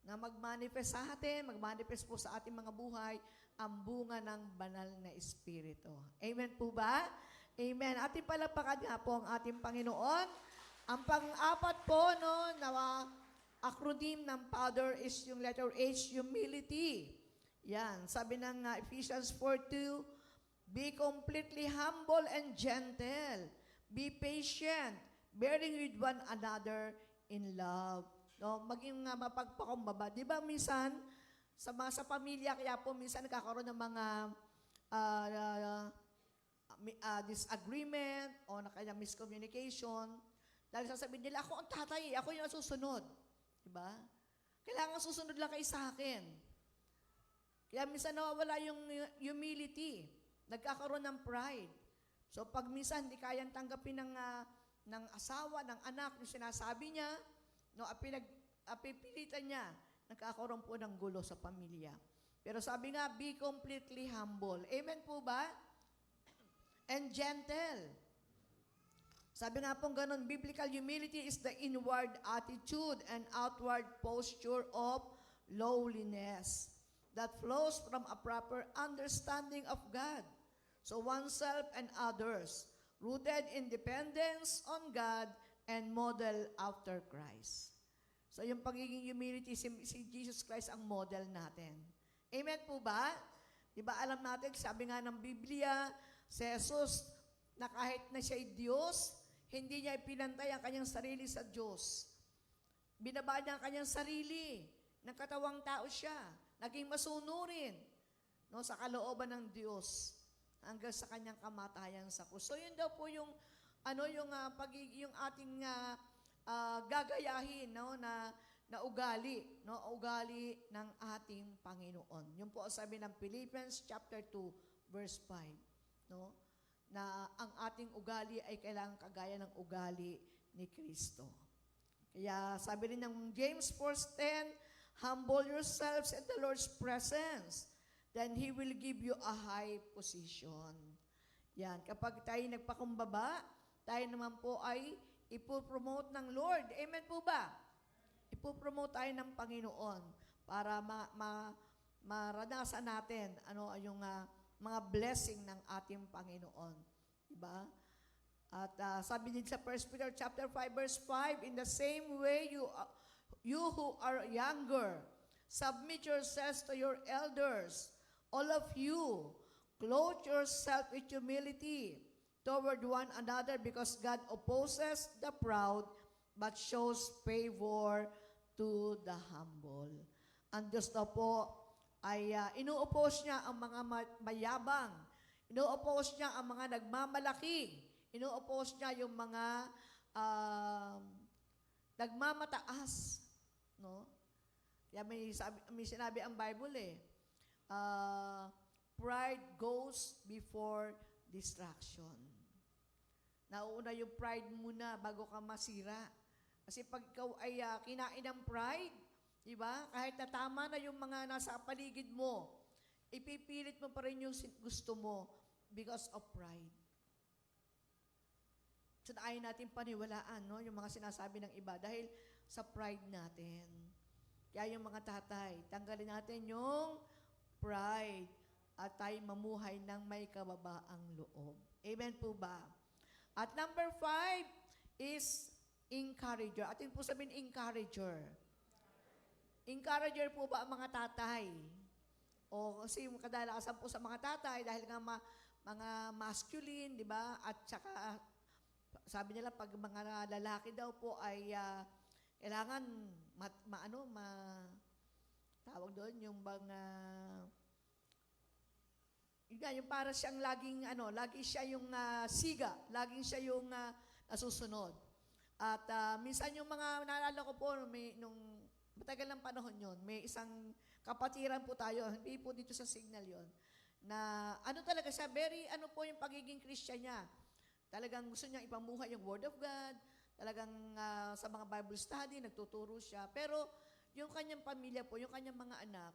Na mag-manifest sa atin, mag-manifest po sa ating mga buhay, ang bunga ng banal na Espiritu. Amen po ba? Amen. Ating palapakan nga po ang ating Panginoon. Ang pang-apat po, no, na acronym ng Father is yung letter H, humility. Yan, sabi ng Ephesians 4:2, be completely humble and gentle. Be patient, bearing with one another in love. No, maging mapagpakumbaba. Di ba minsan, sa pamilya, kaya po minsan nagkakaroon ng mga disagreement o kaya miscommunication. Dahil sasabihin nila, ako ang tatay, ako yung susunod. Di ba? Kailangan susunod lang kayo sa akin. Kaya minsan nawawala yung humility. Nagkakaroon ng pride. So pag minsan hindi kayang tanggapin ng asawa, ng anak, yung sinasabi niya, no, pipilitan niya, nagkakaroon po ng gulo sa pamilya. Pero sabi nga, be completely humble. Amen po ba? And gentle. Sabi nga pong ganun, biblical humility is the inward attitude and outward posture of lowliness that flows from a proper understanding of God. So oneself and others, rooted in dependence on God and model after Christ. So yung pagiging humility, si Jesus Christ ang model natin. Amen po ba? Di ba alam natin, sabi nga ng Biblia, si Jesus, na kahit na siya'y Diyos, hindi niya ipinantay ang kanyang sarili sa Diyos. Binaba niya ang kanyang sarili. Nagkatawang tao siya. Naging masunurin, no, sa kalooban ng Diyos hanggang sa kanyang kamatayan sa krus. So yun daw po yung yung ating gagayahin, no, na ugali, no, ugali ng ating Panginoon. Yun po sabi ng Philippians chapter 2 verse 5, no, na ang ating ugali ay kailangan kagaya ng ugali ni Kristo. Kaya sabi rin ng James 4:10, humble yourselves in the Lord's presence, then He will give you a high position. Yan, kapag tayo nagpakumbaba, tayo naman po ay ipopromote ng Lord. Amen po ba? Ipopromote tayo ng Panginoon para maranasan natin yung mga blessing ng ating Panginoon. Diba? At sabi din sa 1 Peter chapter 5 verse 5, in the same way you who are younger, submit yourselves to your elders. All of you, clothe yourself with humility toward one another because God opposes the proud but shows favor to the humble. Ang Diyos daw po ay inu-oppose niya ang mga mayabang. Inu-oppose niya ang mga nagmamalaki. Inu-oppose niya yung mga nagmamataas. No? Kaya may sinabi ang Bible pride goes before distraction. Nauuna yung pride muna bago ka masira. Kasi pag ikaw ay kinain ng pride, diba? Kahit natama na yung mga nasa paligid mo, ipipilit mo pa rin yung gusto mo because of pride. So, ayaw natin paniwalaan, no? Yung mga sinasabi ng iba dahil sa pride natin. Kaya yung mga tatay, tanggalin natin yung pride at tayo mamuhay ng may kababaang loob. Amen po ba? At number 5 is encourager. Atin po sabihin encourager. Encourager po ba ang mga tatay? O kasi kadalasan po sa mga tatay dahil nga mga masculine, di ba? At saka sabi nila pag mga lalaki daw po ay kailangan tawag doon yung yung para siyang lagi siya yung siga, laging siya yung nasusunod. At minsan yung mga, naalala ko po, nung matagal ng panahon yon, may isang kapatiran po tayo, hindi po dito sa Signal yon, na ano talaga siya, very ano po yung pagiging Christian niya. Talagang gusto niya ipamuhay yung Word of God, talagang sa mga Bible study, nagtuturo siya. Pero yung kanyang pamilya po, yung kanyang mga anak,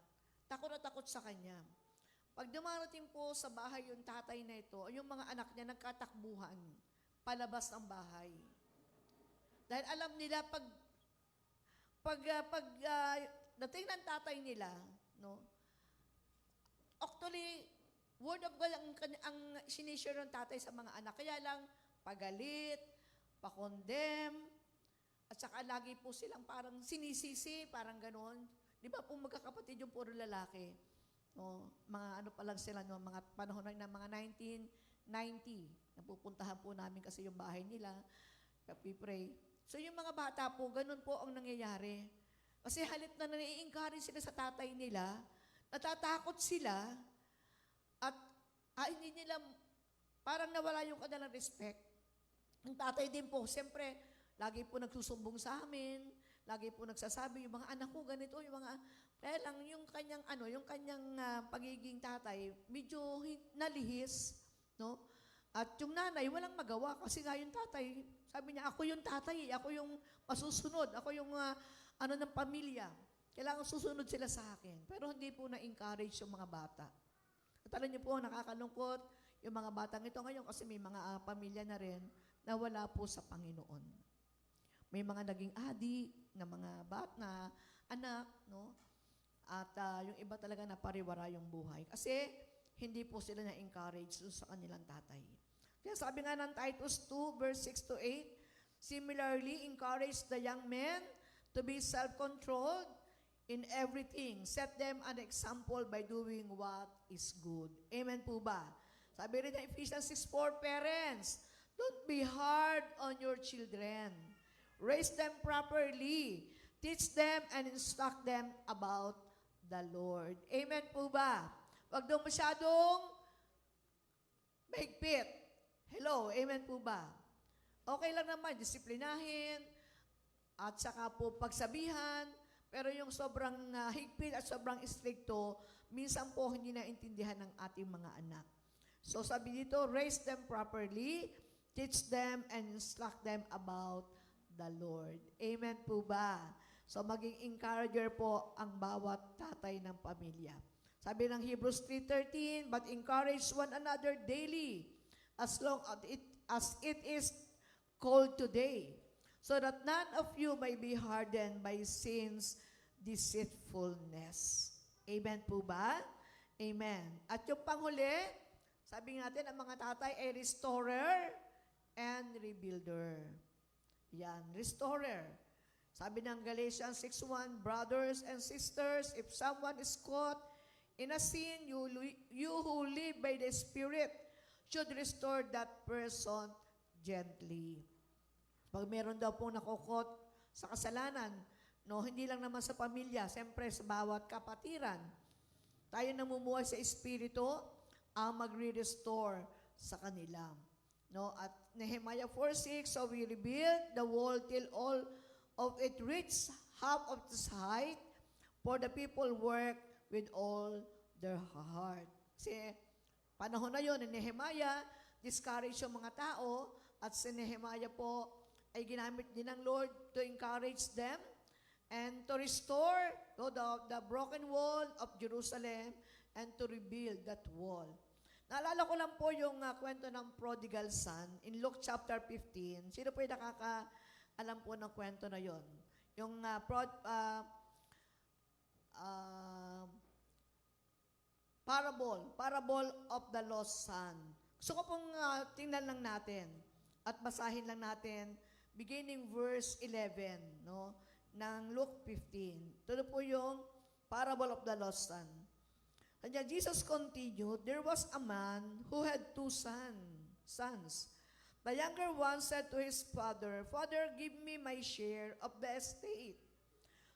takot na takot sa kanya. Pag dumarating po sa bahay yung tatay na ito, yung mga anak niya nagkatakbuhan palabas ng bahay. Dahil alam nila pag dating ng tatay nila, no? Actually, Word of God ang sinishare ng tatay sa mga anak. Kaya lang pagalit, pakondem, at saka lagi po silang parang sinisisi, parang ganon. Di ba po magkakapatid yung puro lalaki? No, mga ano pa lang sila, no, mga panahon na mga 1990. Napupuntahan po namin kasi yung bahay nila. We pray. So yung mga bata po, ganun po ang nangyayari. Kasi halip na nai-encourage sila sa tatay nila, natatakot sila, at hindi nila, parang nawala yung kanilang respect. Ang tatay din po, siyempre, lagi po nagsusumbong sa amin, lagi po nagsasabi, yung mga anak ko ganito, yung mga, kaya lang yung kanyang pagiging tatay, medyo nalihis, no? At yung nanay, walang magawa kasi nga yung tatay, sabi niya, ako yung tatay, ako yung masusunod, ako yung ng pamilya. Kailangan susunod sila sa akin. Pero hindi po na-encourage yung mga bata. At alam niyo po, nakakalungkot yung mga batang ito ngayon kasi may mga pamilya na rin na wala po sa Panginoon. May mga naging adik na mga na anak, no? At yung iba talaga napariwara yung buhay. Kasi hindi po sila na-encourage sa kanilang tatay. Kaya sabi nga ng Titus 2, verse 6 to 8, similarly, encourage the young men to be self-controlled in everything. Set them an example by doing what is good. Amen po ba? Sabi rin ng Ephesians 6:4, parents, don't be hard on your children. Raise them properly. Teach them and instruct them about the Lord. Amen po ba? Huwag daw masyadong mahigpit. Hello, amen po ba? Okay lang naman, disiplinahin, at saka po pagsabihan, pero yung sobrang higpit at sobrang stricto, minsan po hindi naintindihan ng ating mga anak. So sabi dito, raise them properly, teach them and instruct them about the Lord. Amen po ba? So maging encourager po ang bawat tatay ng pamilya. Sabi ng Hebrews 3:13, but encourage one another daily, as long as it is called today, so that none of you may be hardened by sin's deceitfulness. Amen po ba? Amen. At yung panghuli, sabi natin, ang mga tatay ay restorer and rebuilder. Yan, restorer. Sabi ng Galatians 6:1, brothers and sisters, if someone is caught in a sin, you who live by the Spirit should restore that person gently. Pag meron daw pong nakukot sa kasalanan, no, hindi lang naman sa pamilya, siyempre sa bawat kapatiran, tayo namumuhay sa Espiritu ang magre-restore sa kanila. No, at Nehemiah 4:6, so we rebuilt the wall till all of it reached half of its height, for the people work with all their heart. Kasi panahon na yun, ni Nehemiah, discourage yung mga tao, at si Nehemiah po ay ginamit din ng Lord to encourage them and to restore the broken wall of Jerusalem and to rebuild that wall. Naalala ko lang po yung kwento ng prodigal son in Luke chapter 15. Sino po yung nakakaalam po ng kwento na yon? Yung parable of the lost son. Gusto ko pong tingnan lang natin at basahin lang natin beginning verse 11, no, ng Luke 15. Ito po yung parable of the lost son. Kanya Jesus continued, there was a man who had two sons. The younger one said to his father, Father, give me my share of the estate.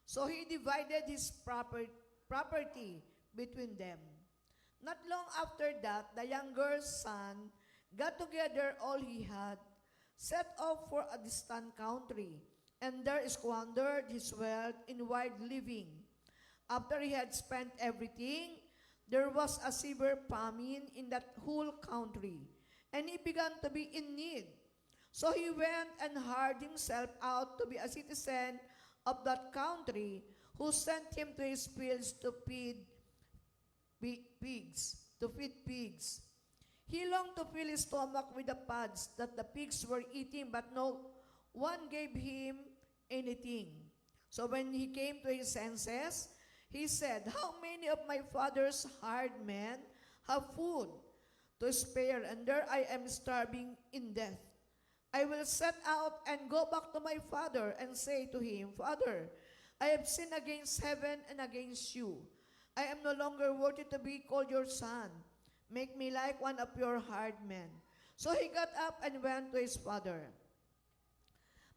So he divided his property between them. Not long after that, the younger son got together all he had, set off for a distant country, and there squandered his wealth in wild living. After he had spent everything, there was a severe famine in that whole country, and he began to be in need. So he went and hired himself out to be a citizen of that country, who sent him to his fields to feed pigs. He longed to fill his stomach with the pods that the pigs were eating, but no one gave him anything. So when he came to his senses, he said, "How many of my father's hired men have food to spare, and there I am starving in death? I will set out and go back to my father and say to him, 'Father, I have sinned against heaven and against you. I am no longer worthy to be called your son. Make me like one of your hired men.' So he got up and went to his father.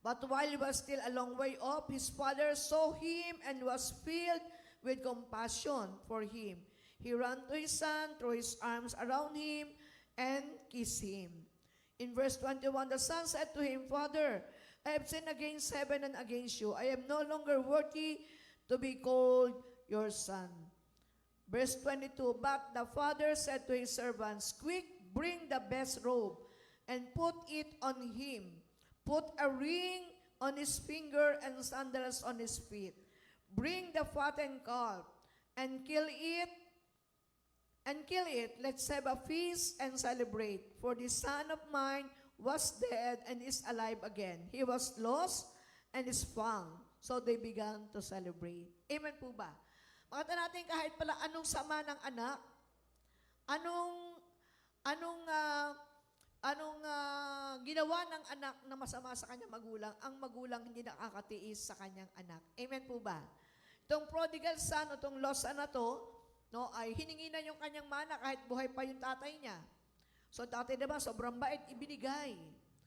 But while he was still a long way off, his father saw him and was filled with compassion for him. He ran to his son, threw his arms around him, and kissed him. In verse 21, the son said to him, 'Father, I have sinned against heaven and against you. I am no longer worthy to be called your son.' Verse 22, but the father said to his servants, 'Quick, bring the best robe and put it on him. Put a ring on his finger and sandals on his feet. Bring the fattened calf and kill it. Let's have a feast and celebrate. For this son of mine was dead and is alive again. He was lost and is found.' So they began to celebrate." Amen po ba? Makita natin kahit pala anong sama ng anak, anong ginawa ng anak na masama sa kanyang magulang, ang magulang hindi nakakatiis sa kanyang anak. Amen po ba? Itong prodigal son o itong lost son na to, no, ay hiningi na yung kanyang mana kahit buhay pa yung tatay niya. So tatay diba, sobrang bait, ibinigay.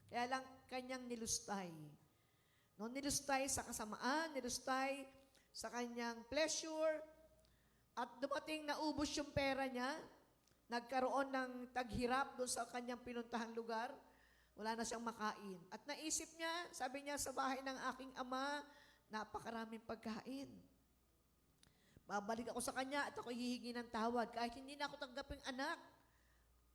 Kaya lang kanyang nilustay. No, nilustay sa kasamaan, nilustay sa kanyang pleasure, at dumating na ubos yung pera niya, nagkaroon ng taghirap doon sa kanyang pinuntahang lugar, wala na siyang makain. At naisip niya, sabi niya, sa bahay ng aking ama, napakaraming pagkain. Babalik ako sa kanya at ako hihingi ng tawad. Kahit hindi na ako tanggaping anak,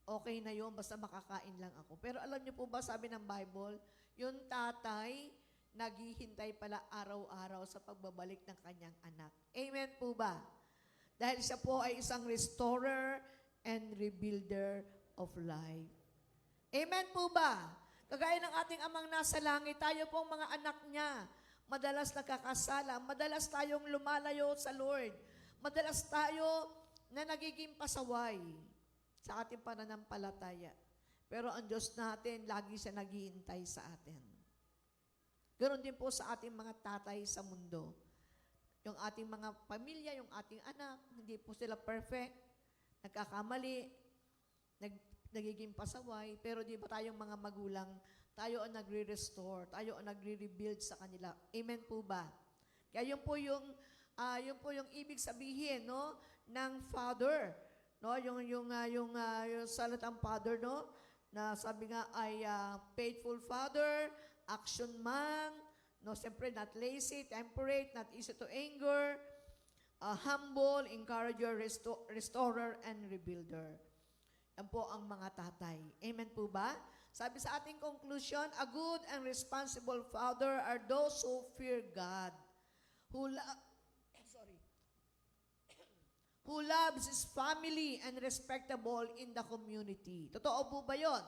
okay na yun, basta makakain lang ako. Pero alam niyo po ba, sabi ng Bible, yung tatay, naghihintay pala araw-araw sa pagbabalik ng kanyang anak. Amen po ba? Dahil siya po ay isang restorer and rebuilder of life. Amen po ba? Kagaya ng ating amang nasa langit, tayo pong mga anak niya, madalas nakakasala, madalas tayong lumalayo sa Lord, madalas tayo na nagiging pasaway sa ating pananampalataya. Pero ang Diyos natin, lagi siya naghihintay sa atin. Ganon din po sa ating mga tatay sa mundo. Yung ating mga pamilya, yung ating anak, hindi po sila perfect, nagkakamali, nagiging pasaway, pero di ba tayong mga magulang, tayo ang nagre-restore, tayo ang nagre-rebuild sa kanila. Amen po ba? Kaya yun po yung ibig sabihin, no, ng father, no, yung salitang father, no, na sabi nga ay faithful father, action man, no, siyempre not lazy, temperate, not easy to anger, humble, encourager, restorer, and rebuilder. Yan po ang mga tatay. Amen po ba? Sabi sa ating conclusion, a good and responsible father are those who fear God, who loves his family and respectable in the community. Totoo po ba yun?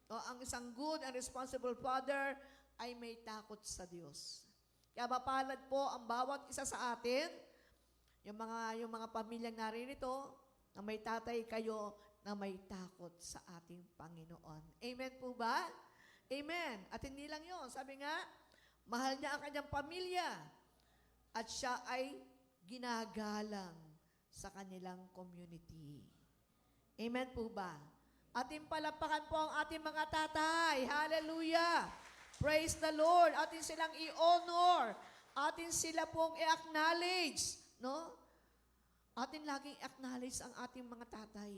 No, ang isang good and responsible father ay may takot sa Diyos. Kaya mapalad po ang bawat isa sa atin, yung mga pamilyang naririto, na may tatay kayo na may takot sa ating Panginoon. Amen po ba? Amen. At hindi lang yun. Sabi nga, mahal niya ang kanyang pamilya at siya ay ginagalang sa kanilang community. Amen po ba? Ating palapakan po ang ating mga tatay. Hallelujah! Praise the Lord. Atin silang i-honor. Atin sila pong i-acknowledge. No? Atin laging i-acknowledge ang ating mga tatay.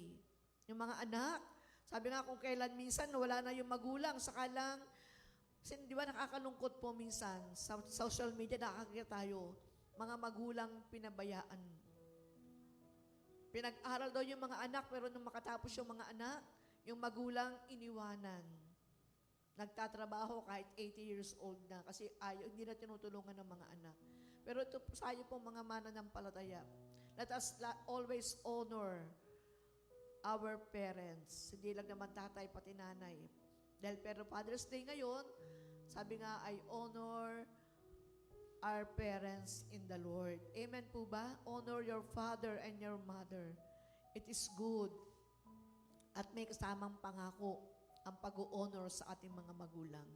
Yung mga anak. Sabi nga kung kailan minsan wala na yung magulang, saka lang Kasi di ba nakakalungkot po minsan, sa social media nakakakita tayo, mga magulang pinabayaan. Pinag-aral daw yung mga anak, pero nung makatapos yung mga anak, yung magulang iniwanan. Nagtatrabaho kahit 80 years old na kasi ayaw, hindi na tinutulungan ng mga anak. Pero ito po sa iyo pong mga mananampalataya, let us always honor our parents. Hindi lang naman tatay, pati nanay. Dahil pero Father's Day ngayon, sabi nga, I honor our parents in the Lord. Amen po ba? Honor your father and your mother. It is good. At may kasamang pangako ang pag-honor sa ating mga magulang.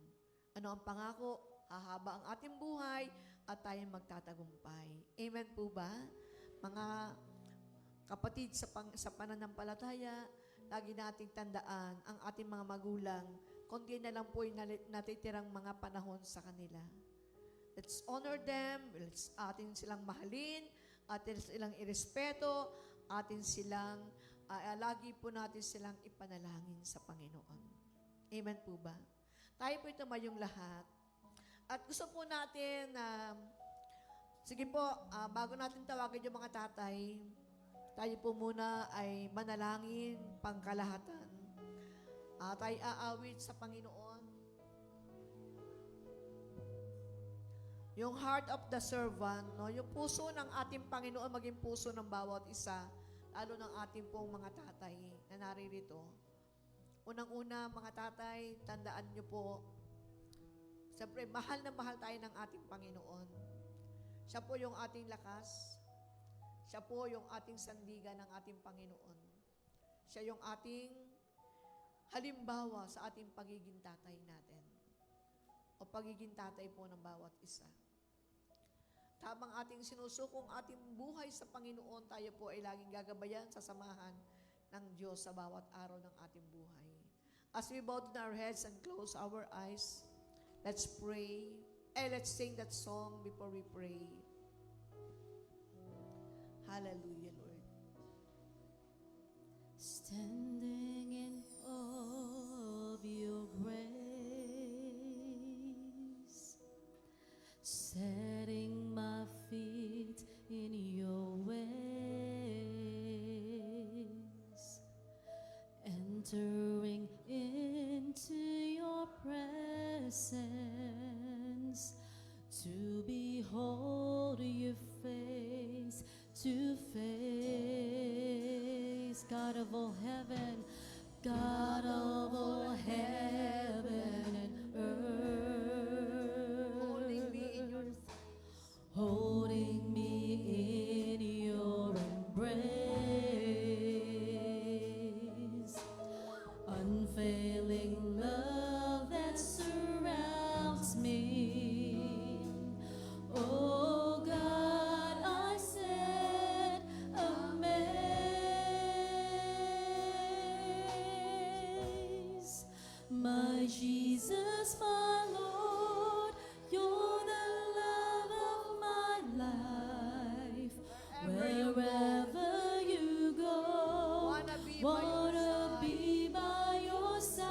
Ano ang pangako? Hahaba ang ating buhay at tayo magtatagumpay. Amen po ba? Mga kapatid sa pananampalataya, lagi nating tandaan ang ating mga magulang, kundi na lang po yung natitirang mga panahon sa kanila. Let's honor them, let's atin silang mahalin, atin silang irespeto, atin silang, lagi po natin silang ipanalangin sa Panginoon. Amen po ba? Tayo po tumayong lahat. At gusto po natin na, sige po, bago natin tawagin yung mga tatay, tayo po muna ay manalangin pangkalahatan. Tayo aawit sa Panginoon. Yung heart of the servant, no? Yung puso ng ating Panginoon maging puso ng bawat isa, lalo ng ating pong mga tatay na naririto. Unang-una, mga tatay, tandaan nyo po, siyempre, mahal na mahal tayo ng ating Panginoon. Siya po yung ating lakas. Siya po yung ating sandigan ng ating Panginoon. Siya yung ating halimbawa sa ating pagiging tatay natin. O pagiging tatay po ng bawat isa. Tamang ating sinusukong ating buhay sa Panginoon, tayo po ay laging gagabayan sa samahan ng Diyos sa bawat araw ng ating buhay. As we bow down our heads and close our eyes, let's pray. Let's sing that song before we pray. Hallelujah, Lord.
Standing in awe of your grace, setting my feet in your ways, entering into your presence, to behold your face to face. God of all heaven, God of all heaven and earth,
Holding me in your
holding me in your embrace, unfailing love that surrounds me. Oh God, I said amazed. My Jesus, my Lord, you're the love of my life. Wherever you go, wanna be by your side.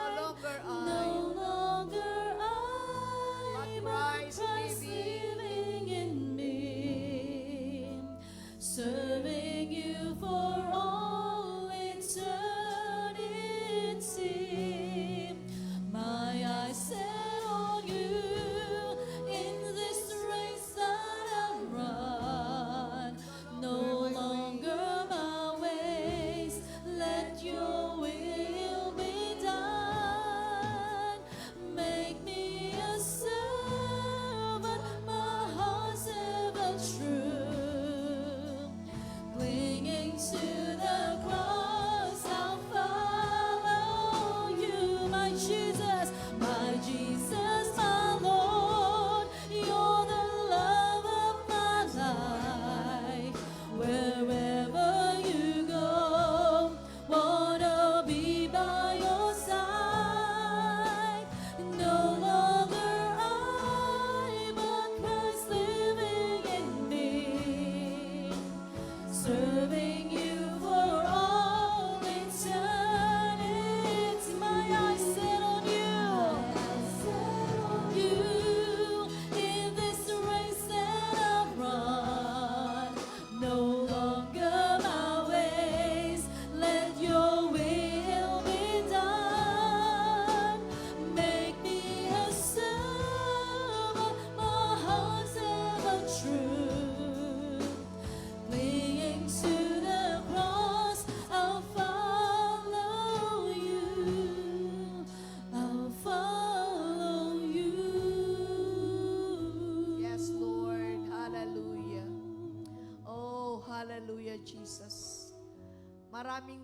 No longer I,
No longer
but
I,
Christ
Christ
living
living in me, serving you for all eternity. My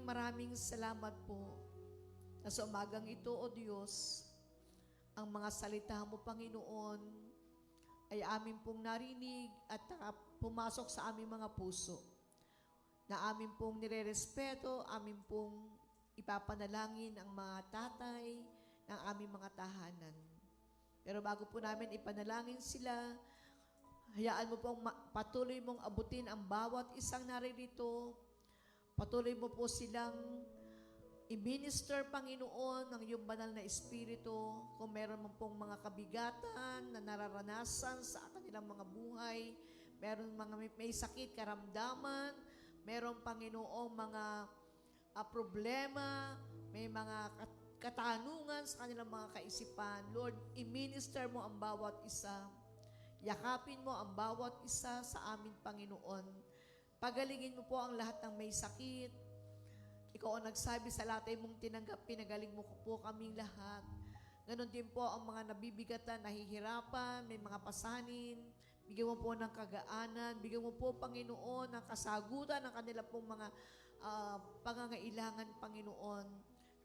maraming salamat po na sa umagang ito, O Diyos, ang mga salita mo, Panginoon, ay amin pong narinig at pumasok sa aming mga puso, na amin pong nirerespeto, amin pong ipapanalangin ang mga tatay ng aming mga tahanan. Pero bago po namin ipanalangin sila, hayaan mo pong patuloy mong abutin ang bawat isang naririto. Patuloy mo po silang i-minister, Panginoon, ng iyong banal na Espiritu. Kung meron man pong mga kabigatan na nararanasan sa kanilang mga buhay, meron mga may sakit, karamdaman, meron, Panginoong, mga problema, may mga katanungan sa kanilang mga kaisipan. Lord, i-minister mo ang bawat isa. Yakapin mo ang bawat isa sa amin, Panginoon. Pagalingin mo po ang lahat ng may sakit. Ikaw ang nagsabi sa latay mong tinanggap, pinagaling mo po kaming lahat. Ganon din po ang mga nabibigatan, nahihirapan, may mga pasanin. Bigyan mo po ng kagaanan. Bigyan mo po, Panginoon, ng kasagutan ng kanila pong mga pangangailangan, Panginoon.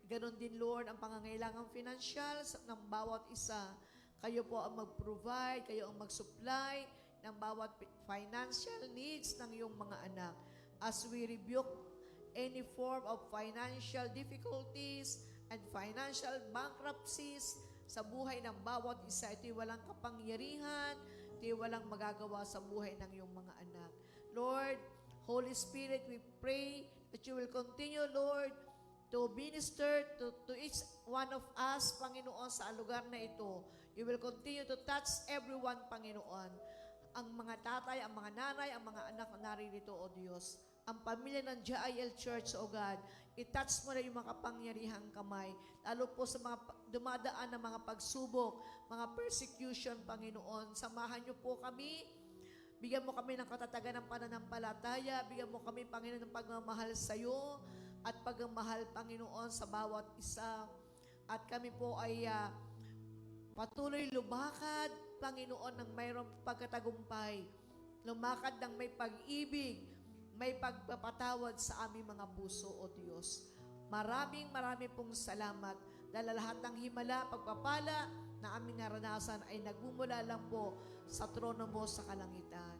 Ganon din, Lord, ang pangangailangan financial ng bawat isa. Kayo po ang mag-provide, kayo ang mag-supply ng bawat financial needs ng iyong mga anak. As we rebuke any form of financial difficulties and financial bankruptcies sa buhay ng bawat isa, ito'y walang kapangyarihan, ito'y walang magagawa sa buhay ng iyong mga anak. Lord, Holy Spirit, we pray that you will continue, Lord, to minister to each one of us, Panginoon, sa lugar na ito. You will continue to touch everyone, Panginoon. Ang mga tatay, ang mga nanay, ang mga anak na naririto, O Diyos. Ang pamilya ng JIL Church, O God, i-touch mo na yung mga kapangyarihang kamay. Lalo po sa mga dumadaan na mga pagsubok, mga persecution, Panginoon. Samahan niyo po kami. Bigyan mo kami ng katatagan ng pananampalataya. Bigyan mo kami, Panginoon, ng pagmamahal sa iyo at pagmamahal, Panginoon, sa bawat isa. At kami po ay patuloy lumakad, Panginoon, ng mayroong pagkatagumpay. Lumakad ng may pag-ibig, may pagpapatawad sa aming mga puso, O Diyos. Maraming pong salamat dahil lahat ng himala, pagpapala na aming naranasan ay nagmumula lang po sa trono mo sa kalangitan.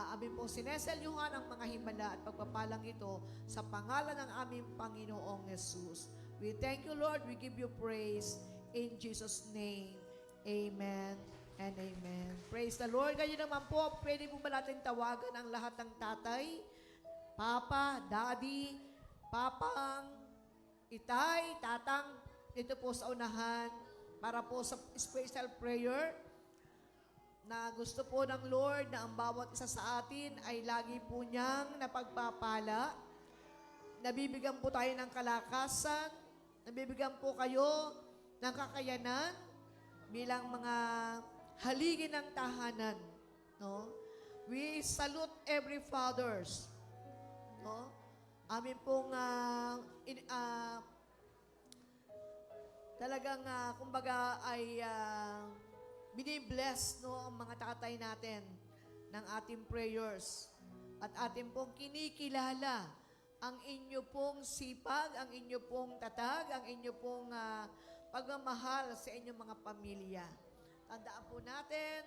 Amin pong sineselyuhan ang mga himala at pagpapalang ito sa pangalan ng aming Panginoong Jesus. We thank you, Lord. We give you praise in Jesus' name. Amen and amen. Praise the Lord. Ganyan naman po, pwede po ba natin tawagan ang lahat ng tatay, papa, daddy, papang, itay, tatang, ito po sa unahan para po sa special prayer na gusto po ng Lord na ang bawat isa sa atin ay lagi po niyang napagpapala. Nabibigyan po tayo ng kalakasan, nabibigyan po kayo ng kakayanan bilang mga haligi ng tahanan, no? We salute every fathers, no? Amin pong talagang kumbaga ay binibless, no, ang mga tatay natin ng ating prayers. At atin pong kinikilala ang inyo pong sipag, ang inyo pong tatag, ang inyo pong pagmamahal sa inyong mga pamilya. Tandaan po natin,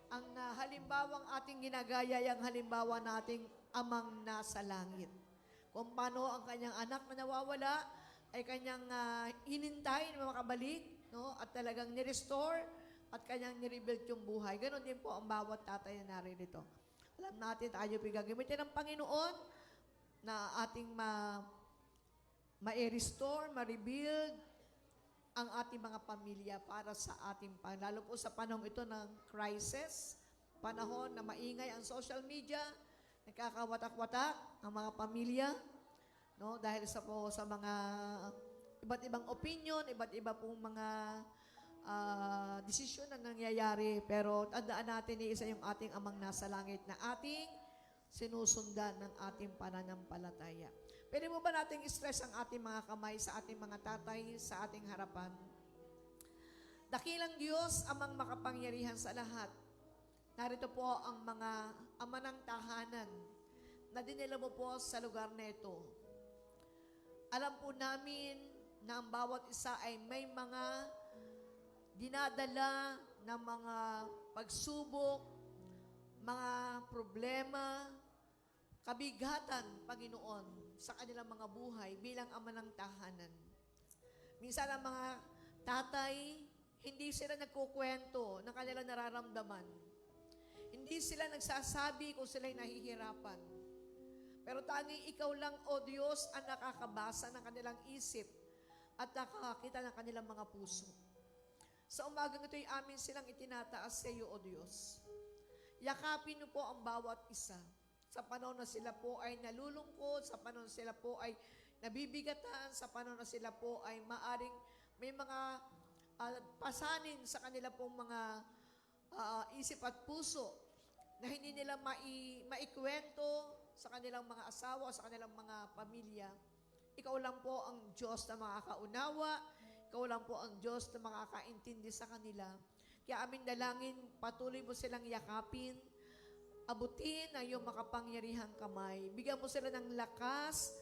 ang halimbawang ating ginagaya, ang halimbawa nating amang nasa langit. Kung paano ang kanyang anak na nawawala, ay kanyang hinintay na makabalik, no? At talagang nirestore, at kanyang nirebuild yung buhay. Ganon din po ang bawat tatay na naririto. Alam natin, tayo gagamitin ng Panginoon na ating ma-restore, ma-rebuild ang ating mga pamilya para sa ating lalo po sa panahon ito ng crisis, panahon na maingay ang social media, nagkakawatak-watak ang mga pamilya, no? Dahil sa mga iba't ibang opinion, iba't iba pong mga desisyon na nangyayari. Pero tandaan natin, isa yung ating amang nasa langit na ating sinusundan ng ating pananampalataya. Pwede mo ba nating i-stress ang ating mga kamay sa ating mga tatay sa ating harapan? Dakilang Diyos, amang makapangyarihan sa lahat. Narito po ang mga ama ng tahanan na dinala mo po sa lugar na ito. Alam po namin na ang bawat isa ay may mga dinadala na mga pagsubok, mga problema, kabigatan, Panginoon, sa kanilang mga buhay bilang ama ng tahanan. Minsan ang mga tatay, hindi sila nagkukwento ng kanilang nararamdaman. Hindi sila nagsasabi kung sila'y nahihirapan. Pero tanging ikaw lang, O Diyos, ang nakakabasa ng kanilang isip at nakakakita ng kanilang mga puso. Sa umagang ito'y amin silang itinataas sa iyo, O Diyos. Yakapin niyo po ang bawat isa. Sa panahon na sila po ay nalulungkot, sa panahon na sila po ay nabibigatan, sa panahon na sila po ay maaring may mga pasanin sa kanila pong mga isip at puso na hindi nila maikwento sa kanilang mga asawa o sa kanilang mga pamilya. Ikaw lang po ang Diyos na makakaunawa, ikaw lang po ang Diyos na makakaintindi sa kanila. Kaya aming dalangin, patuloy mo silang yakapin, abutin ang iyong makapangyarihang kamay. Bigyan mo sila ng lakas,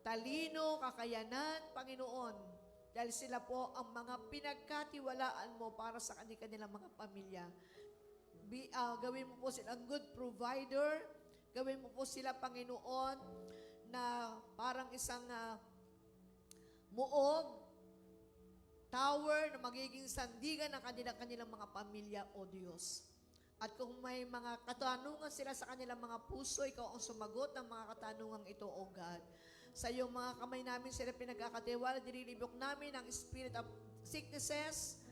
talino, kakayanan, Panginoon. Dahil sila po ang mga pinagkatiwalaan mo para sa kanilang mga pamilya. Gawin mo po silang good provider. Gawin mo po sila, Panginoon, na parang isang muog, tower na magiging sandigan ng kanilang mga pamilya, O Diyos. At kung may mga katanungan sila sa kanilang mga puso, ikaw ang sumagot ng mga katanungan ito, O God. Sa iyong mga kamay namin sila pinagkakatiwala, dinilibok namin ang spirit of sicknesses,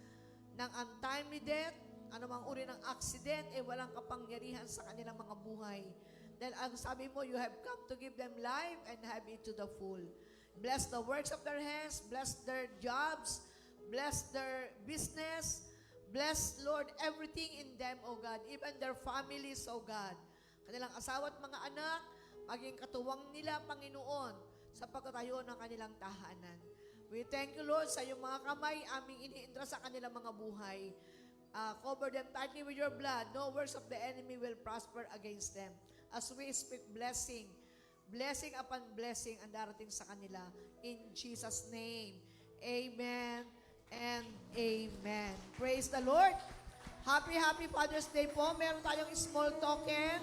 ng untimely death, anumang uri ng accident, walang kapangyarihan sa kanilang mga buhay. Dahil ang sabi mo, you have come to give them life and have it to the full. Bless the works of their hands, bless their jobs, bless their business, bless, Lord, everything in them, O God, even their families, O God. Kanilang asawa at mga anak, maging katuwang nila, Panginoon, sa pagtatayo ng kanilang tahanan. We thank you, Lord, sa iyong mga kamay, aming iniindra sa kanilang mga buhay. Cover them tightly with your blood. No works of the enemy will prosper against them. As we speak blessing, blessing upon blessing ang darating sa kanila. In Jesus' name, amen and amen. Praise the Lord. Happy Father's Day po. Meron tayong small token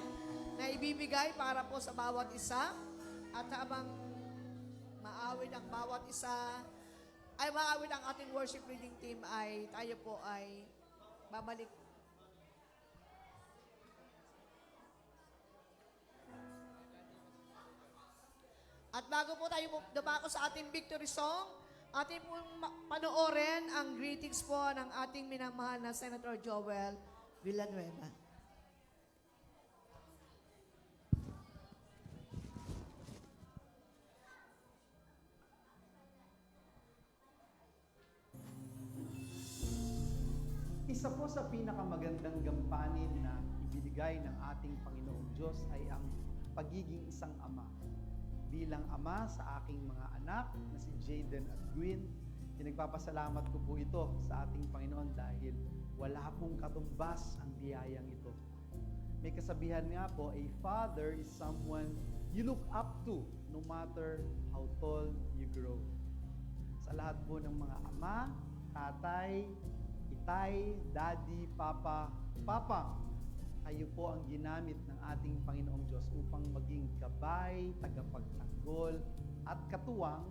na ibibigay para po sa bawat isa. At habang maawit ang bawat isa, ay maawit ang ating worship leading team, ay tayo po ay babalik. At bago po tayo dumako sa ating victory song, ating pong panoorin ang greetings po ng ating minamahal na Senator Joel Villanueva.
Isa po sa pinakamagandang gampanin na ibinigay ng ating Panginoong Diyos ay ang pagiging isang ama. Bilang ama sa aking mga anak na si Jaden at Gwyn, pinagpapasalamat ko po ito sa ating Panginoon dahil wala pong katumbas ang biyayang ito. May kasabihan nga po, a father is someone you look up to no matter how tall you grow. Sa lahat po ng mga ama, tatay, itay, daddy, papa, kayo po ang ginamit ng ating Panginoong Diyos upang maging gabay, tagapagtanggol, at katuwang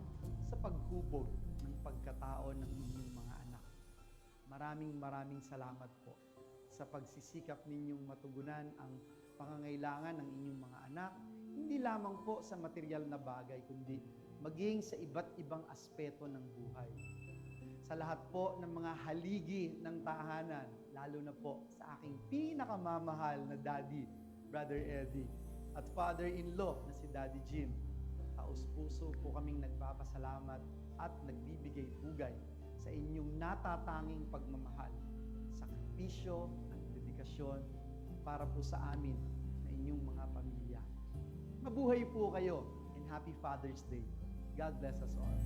sa paghubog ng pagkatao ng inyong mga anak. Maraming salamat po sa pagsisikap ninyong matugunan ang pangangailangan ng inyong mga anak, hindi lamang po sa material na bagay, kundi maging sa iba't ibang aspeto ng buhay. Sa lahat po ng mga haligi ng tahanan, lalo na po sa aking pinakamamahal na daddy, Brother Eddie, at father-in-law na si Daddy Jim, taus-puso po kaming nagpapasalamat at nagbibigay pugay sa inyong natatanging pagmamahal, sakripisyo at dedikasyon para po sa amin na inyong mga pamilya. Mabuhay po kayo and Happy Father's Day. God bless us all.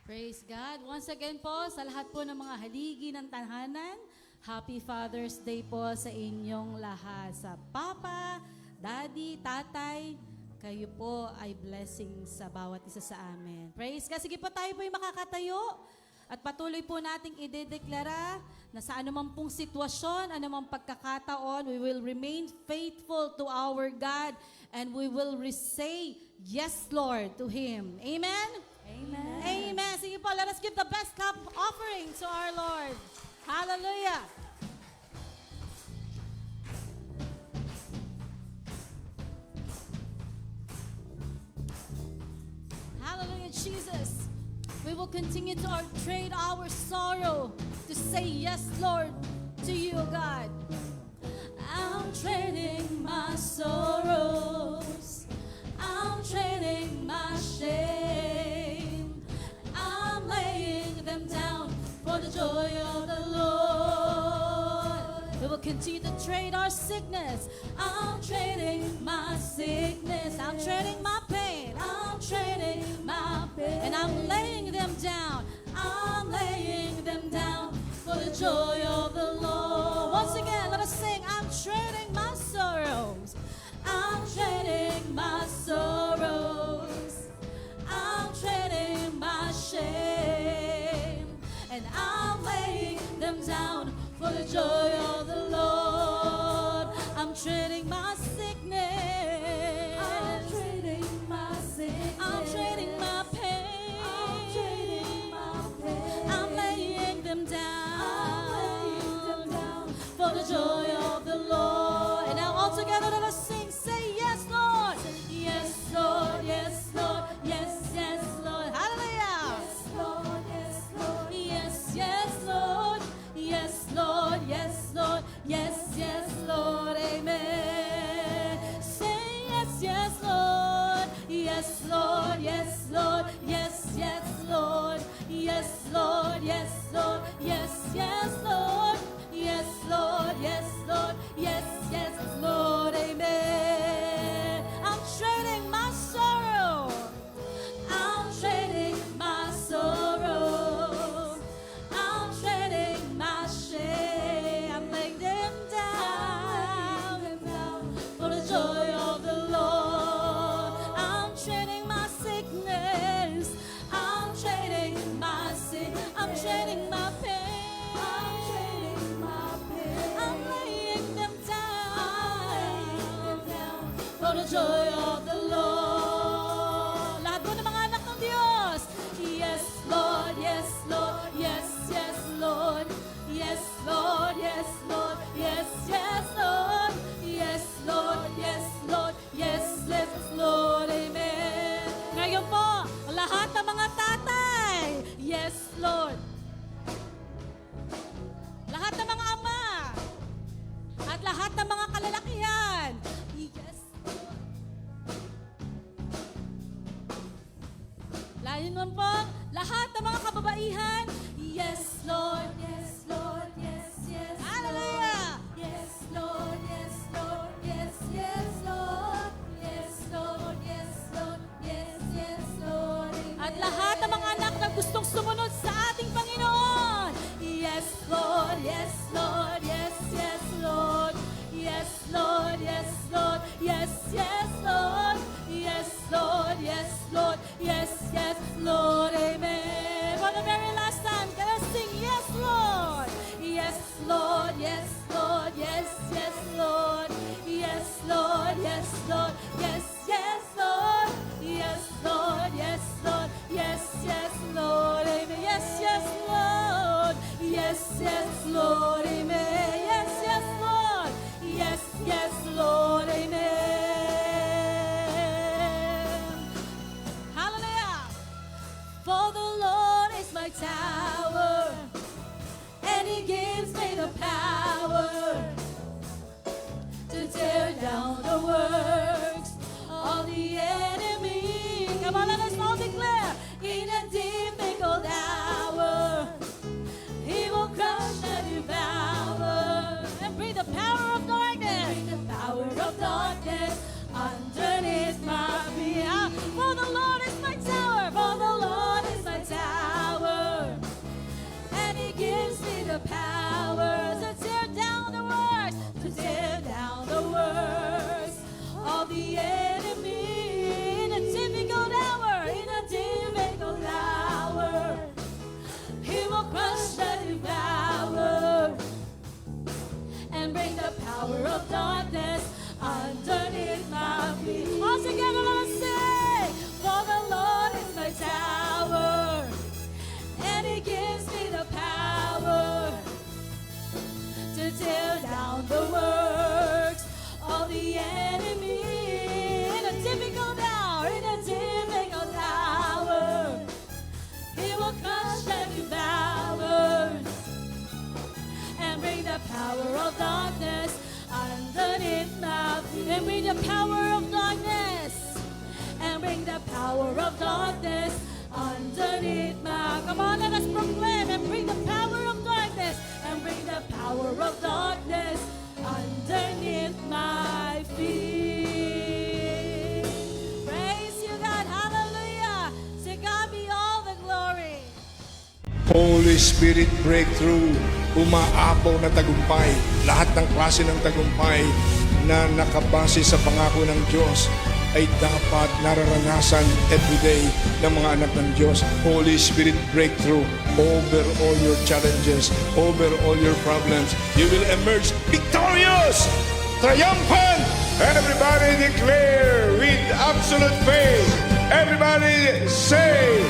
Praise God. Once again po, sa lahat po ng mga haligi ng tahanan, Happy Father's Day po sa inyong lahat. Sa Papa, Daddy, tatay, kayo po ay blessing sa bawat isa sa amin. Praise God. Sige po, tayo po yung makakatayo. At patuloy po nating idedeklara na sa anumang pong sitwasyon, anumang pagkakataon, we will remain faithful to our God and we will say, yes, Lord, to Him. Amen?
Amen.
Amen. Sige po, let us give the best cup offering to our Lord. Hallelujah. Hallelujah, Jesus. We will continue to trade our sorrow to say yes, Lord, to you, God. I'm trading my sorrows. I'm trading my shame. I'm laying them down for the joy of the Lord. We will continue to trade our sickness. I'm trading my sickness. I'm trading my pain. I'm trading my pain. And I'm laying them down. I'm laying them down for the joy of the Lord. Once again, let us sing. I'm trading my sorrows. I'm trading my sorrows. I'm trading my shame. And I'm laying them down for the joy of the Lord. I'm trading my sickness. I'm trading my sickness. I'm trading my pain. I'm trading my pain. I'm laying them down. I'm laying them down for the joy of the Lord. And now all together let us sing. Say yes, Lord. Yes, Lord. Yes, Lord. Yes, yes, Lord. Hallelujah. Yes, Lord. Yes, Lord. Yes, yes, Lord. Yes, Lord. Yes, Lord. Yes, yes, Lord. Amen. Say yes, yes, Lord. Yes, Lord. Yes, Lord. Yes, yes, Lord. Yes, Lord. Yes, Lord. Yes, yes, Lord. Yes, Lord. Yes, Lord. Yes, yes, Lord. Amen. I'm trading my sorrow. I'm trading my sorrow. I'm trading my shame. I'm laying them down for the joy of the Lord. I'm trading my sickness. I'm trading my sin. I'm trading my pain. I'm trading my pain. I'm laying them down for the joy of the Lord. Lahat po ng mga anak ng Diyos. Yes, Lord. Yes, Lord. Yes, yes, Lord. Yes, Lord. Yes, Lord. Yes, yes, Lord. Yes, Lord. Yes, Lord. Yes, yes, Lord. Amen. Ngayon po, lahat ng mga tatay. Yes, Lord. Lahat ng mga ama. At lahat ng mga kalalakihan. Yes, Lord. Lahat nun po, lahat ng mga kababaihan. Yes, Lord. Yes, Lord. Yes, yes. Hallelujah. Yes, Lord. Yes, Lord. Yes, yes, Lord. Yes, Lord. Yes, Lord. Yes, yes, Lord. At lahat ng mga anak na gustong sumunod sa ating Panginoon. Yes, Lord. Yes, Lord. Yes, yes, Lord. Yes, Lord. Yes, Lord. Yes, yes, Lord. Yes, Lord. Yes, Lord. Yes, yes, Lord. Amen. For the very last time, can I sing yes, Lord? Yes, Lord. Yes, Lord. Yes, yes, Lord. Yes, Lord. Yes, Lord. Yes, yes, Lord. Yes, Lord. Yes, Lord. Yes, yes, Lord. Amen. Yes, yes, Lord. Yes, yes, Lord. Amen. Yes, yes, Lord. Yes, yes, Lord. Amen. Hallelujah. For the Lord is my tower, and He gives me the power to tear down the works power of darkness. And bring the power of darkness underneath my... Come on, let us proclaim and bring the power of darkness. And bring the power of darkness underneath my feet. Praise you, God. Hallelujah. To God be all the glory.
Holy Spirit breakthrough, umaapaw na tagumpay, lahat ng klase ng tagumpay na nakabase sa pangako ng Diyos ay dapat nararanasan everyday ng mga anak ng Diyos. Holy Spirit breakthrough over all your challenges, over all your problems. You will emerge victorious, triumphant.
And everybody declare with absolute faith. Everybody say,